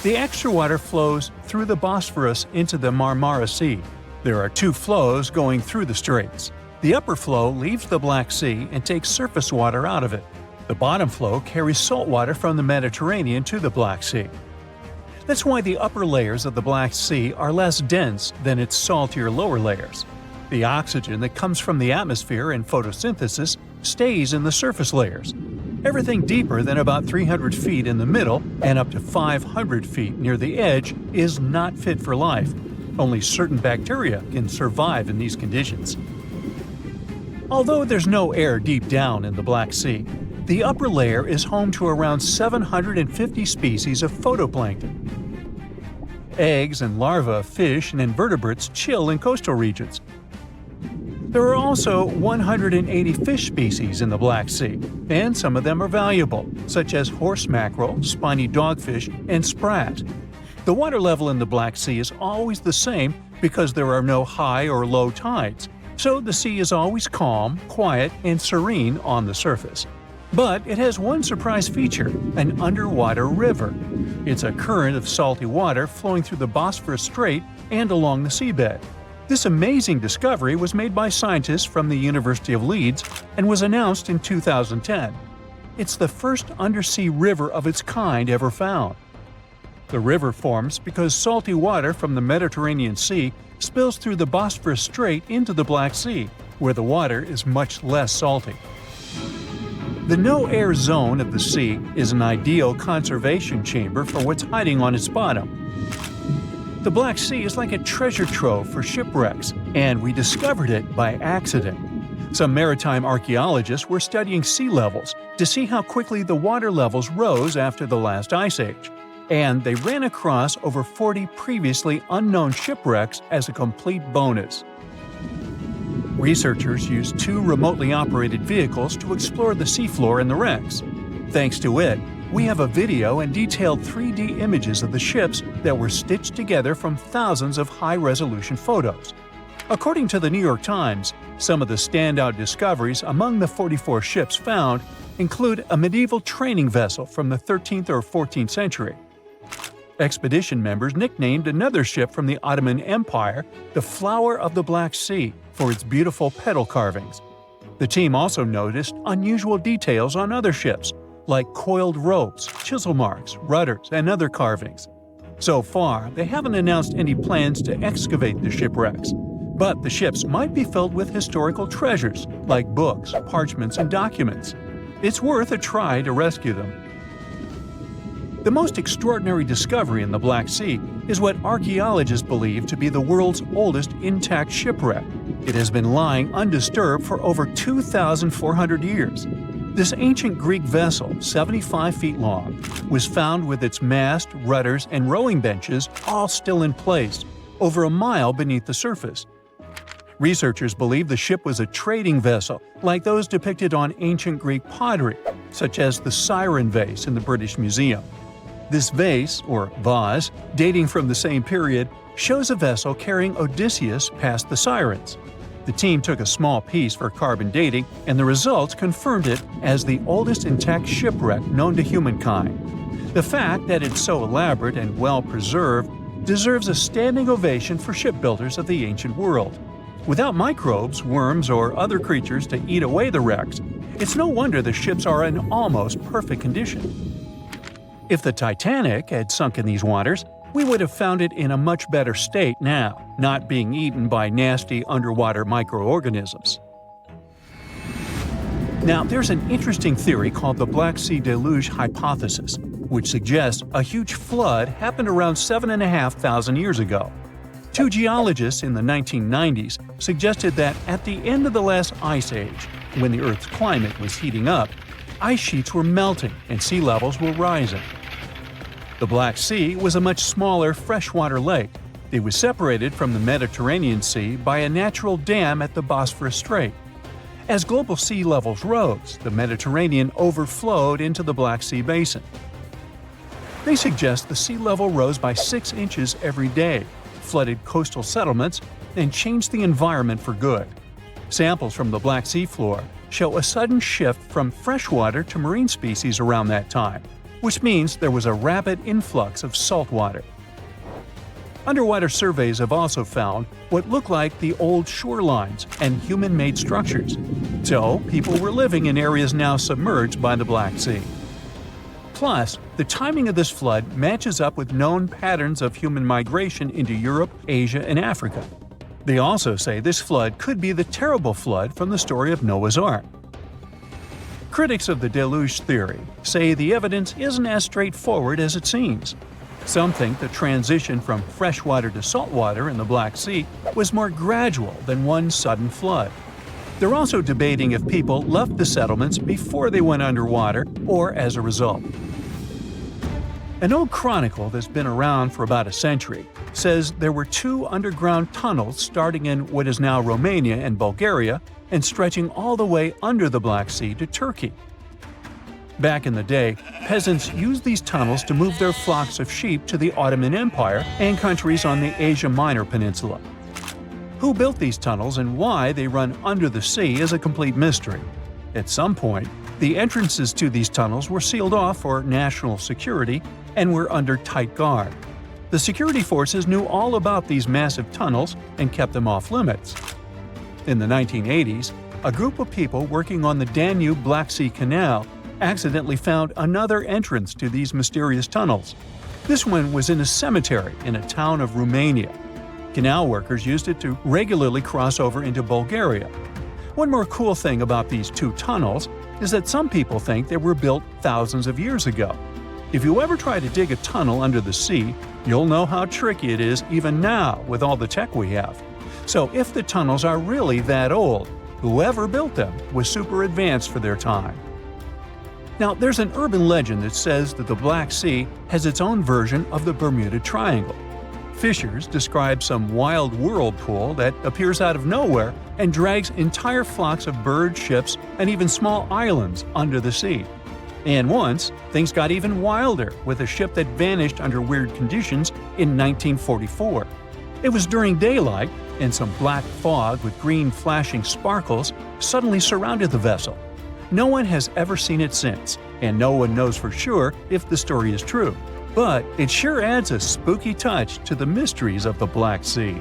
The extra water flows through the Bosphorus into the Marmara Sea. There are 2 flows going through the straits. The upper flow leaves the Black Sea and takes surface water out of it. The bottom flow carries salt water from the Mediterranean to the Black Sea. That's why the upper layers of the Black Sea are less dense than its saltier lower layers. The oxygen that comes from the atmosphere and photosynthesis stays in the surface layers. Everything deeper than about 300 feet in the middle and up to 500 feet near the edge is not fit for life. Only certain bacteria can survive in these conditions. Although there's no air deep down in the Black Sea, the upper layer is home to around 750 species of phytoplankton. Eggs and larvae of fish and invertebrates chill in coastal regions. There are also 180 fish species in the Black Sea, and some of them are valuable, such as horse mackerel, spiny dogfish, and sprat. The water level in the Black Sea is always the same because there are no high or low tides, so the sea is always calm, quiet, and serene on the surface. But it has one surprise feature, an underwater river. It's a current of salty water flowing through the Bosphorus Strait and along the seabed. This amazing discovery was made by scientists from the University of Leeds and was announced in 2010. It's the first undersea river of its kind ever found. The river forms because salty water from the Mediterranean Sea spills through the Bosphorus Strait into the Black Sea, where the water is much less salty. The no-air zone of the sea is an ideal conservation chamber for what's hiding on its bottom. The Black Sea is like a treasure trove for shipwrecks, and we discovered it by accident. Some maritime archaeologists were studying sea levels to see how quickly the water levels rose after the last ice age, and they ran across over 40 previously unknown shipwrecks as a complete bonus. Researchers used 2 remotely operated vehicles to explore the seafloor and the wrecks. Thanks to it, we have a video and detailed 3D images of the ships that were stitched together from thousands of high-resolution photos. According to the New York Times, some of the standout discoveries among the 44 ships found include a medieval training vessel from the 13th or 14th century. Expedition members nicknamed another ship from the Ottoman Empire the Flower of the Black Sea for its beautiful petal carvings. The team also noticed unusual details on other ships, like coiled ropes, chisel marks, rudders, and other carvings. So far, they haven't announced any plans to excavate the shipwrecks, but the ships might be filled with historical treasures like books, parchments, and documents. It's worth a try to rescue them. The most extraordinary discovery in the Black Sea is what archaeologists believe to be the world's oldest intact shipwreck. It has been lying undisturbed for over 2,400 years. This ancient Greek vessel, 75 feet long, was found with its mast, rudders, and rowing benches all still in place, over a mile beneath the surface. Researchers believe the ship was a trading vessel, like those depicted on ancient Greek pottery, such as the Siren vase in the British Museum. This vase, or vase, dating from the same period, shows a vessel carrying Odysseus past the Sirens. The team took a small piece for carbon dating, and the results confirmed it as the oldest intact shipwreck known to humankind. The fact that it's so elaborate and well preserved deserves a standing ovation for shipbuilders of the ancient world. Without microbes, worms, or other creatures to eat away the wrecks, it's no wonder the ships are in almost perfect condition. If the Titanic had sunk in these waters, we would have found it in a much better state now, not being eaten by nasty underwater microorganisms. Now, there's an interesting theory called the Black Sea Deluge hypothesis, which suggests a huge flood happened around 7,500 years ago. 2 geologists in the 1990s suggested that at the end of the last ice age, when the Earth's climate was heating up, ice sheets were melting and sea levels were rising. The Black Sea was a much smaller freshwater lake. It was separated from the Mediterranean Sea by a natural dam at the Bosphorus Strait. As global sea levels rose, the Mediterranean overflowed into the Black Sea basin. They suggest the sea level rose by 6 inches every day, flooded coastal settlements, and changed the environment for good. Samples from the Black Sea floor show a sudden shift from freshwater to marine species around that time, which means there was a rapid influx of salt water. Underwater surveys have also found what look like the old shorelines and human-made structures. So, people were living in areas now submerged by the Black Sea. Plus, the timing of this flood matches up with known patterns of human migration into Europe, Asia, and Africa. They also say this flood could be the terrible flood from the story of Noah's Ark. Critics of the deluge theory say the evidence isn't as straightforward as it seems. Some think the transition from freshwater to saltwater in the Black Sea was more gradual than one sudden flood. They're also debating if people left the settlements before they went underwater or as a result. An old chronicle that's been around for about a century says there were 2 underground tunnels starting in what is now Romania and Bulgaria and stretching all the way under the Black Sea to Turkey. Back in the day, peasants used these tunnels to move their flocks of sheep to the Ottoman Empire and countries on the Asia Minor Peninsula. Who built these tunnels and why they run under the sea is a complete mystery. At some point, the entrances to these tunnels were sealed off for national security and were under tight guard. The security forces knew all about these massive tunnels and kept them off limits. In the 1980s, a group of people working on the Danube-Black Sea Canal accidentally found another entrance to these mysterious tunnels. This one was in a cemetery in a town of Romania. Canal workers used it to regularly cross over into Bulgaria. One more cool thing about these 2 tunnels is that some people think they were built thousands of years ago. If you ever try to dig a tunnel under the sea, you'll know how tricky it is even now with all the tech we have. So if the tunnels are really that old, whoever built them was super advanced for their time. Now, there's an urban legend that says that the Black Sea has its own version of the Bermuda Triangle. Fishers describe some wild whirlpool that appears out of nowhere and drags entire flocks of birds, ships, and even small islands under the sea. And once, things got even wilder with a ship that vanished under weird conditions in 1944. It was during daylight, and some black fog with green flashing sparkles suddenly surrounded the vessel. No one has ever seen it since, and no one knows for sure if the story is true. But it sure adds a spooky touch to the mysteries of the Black Sea.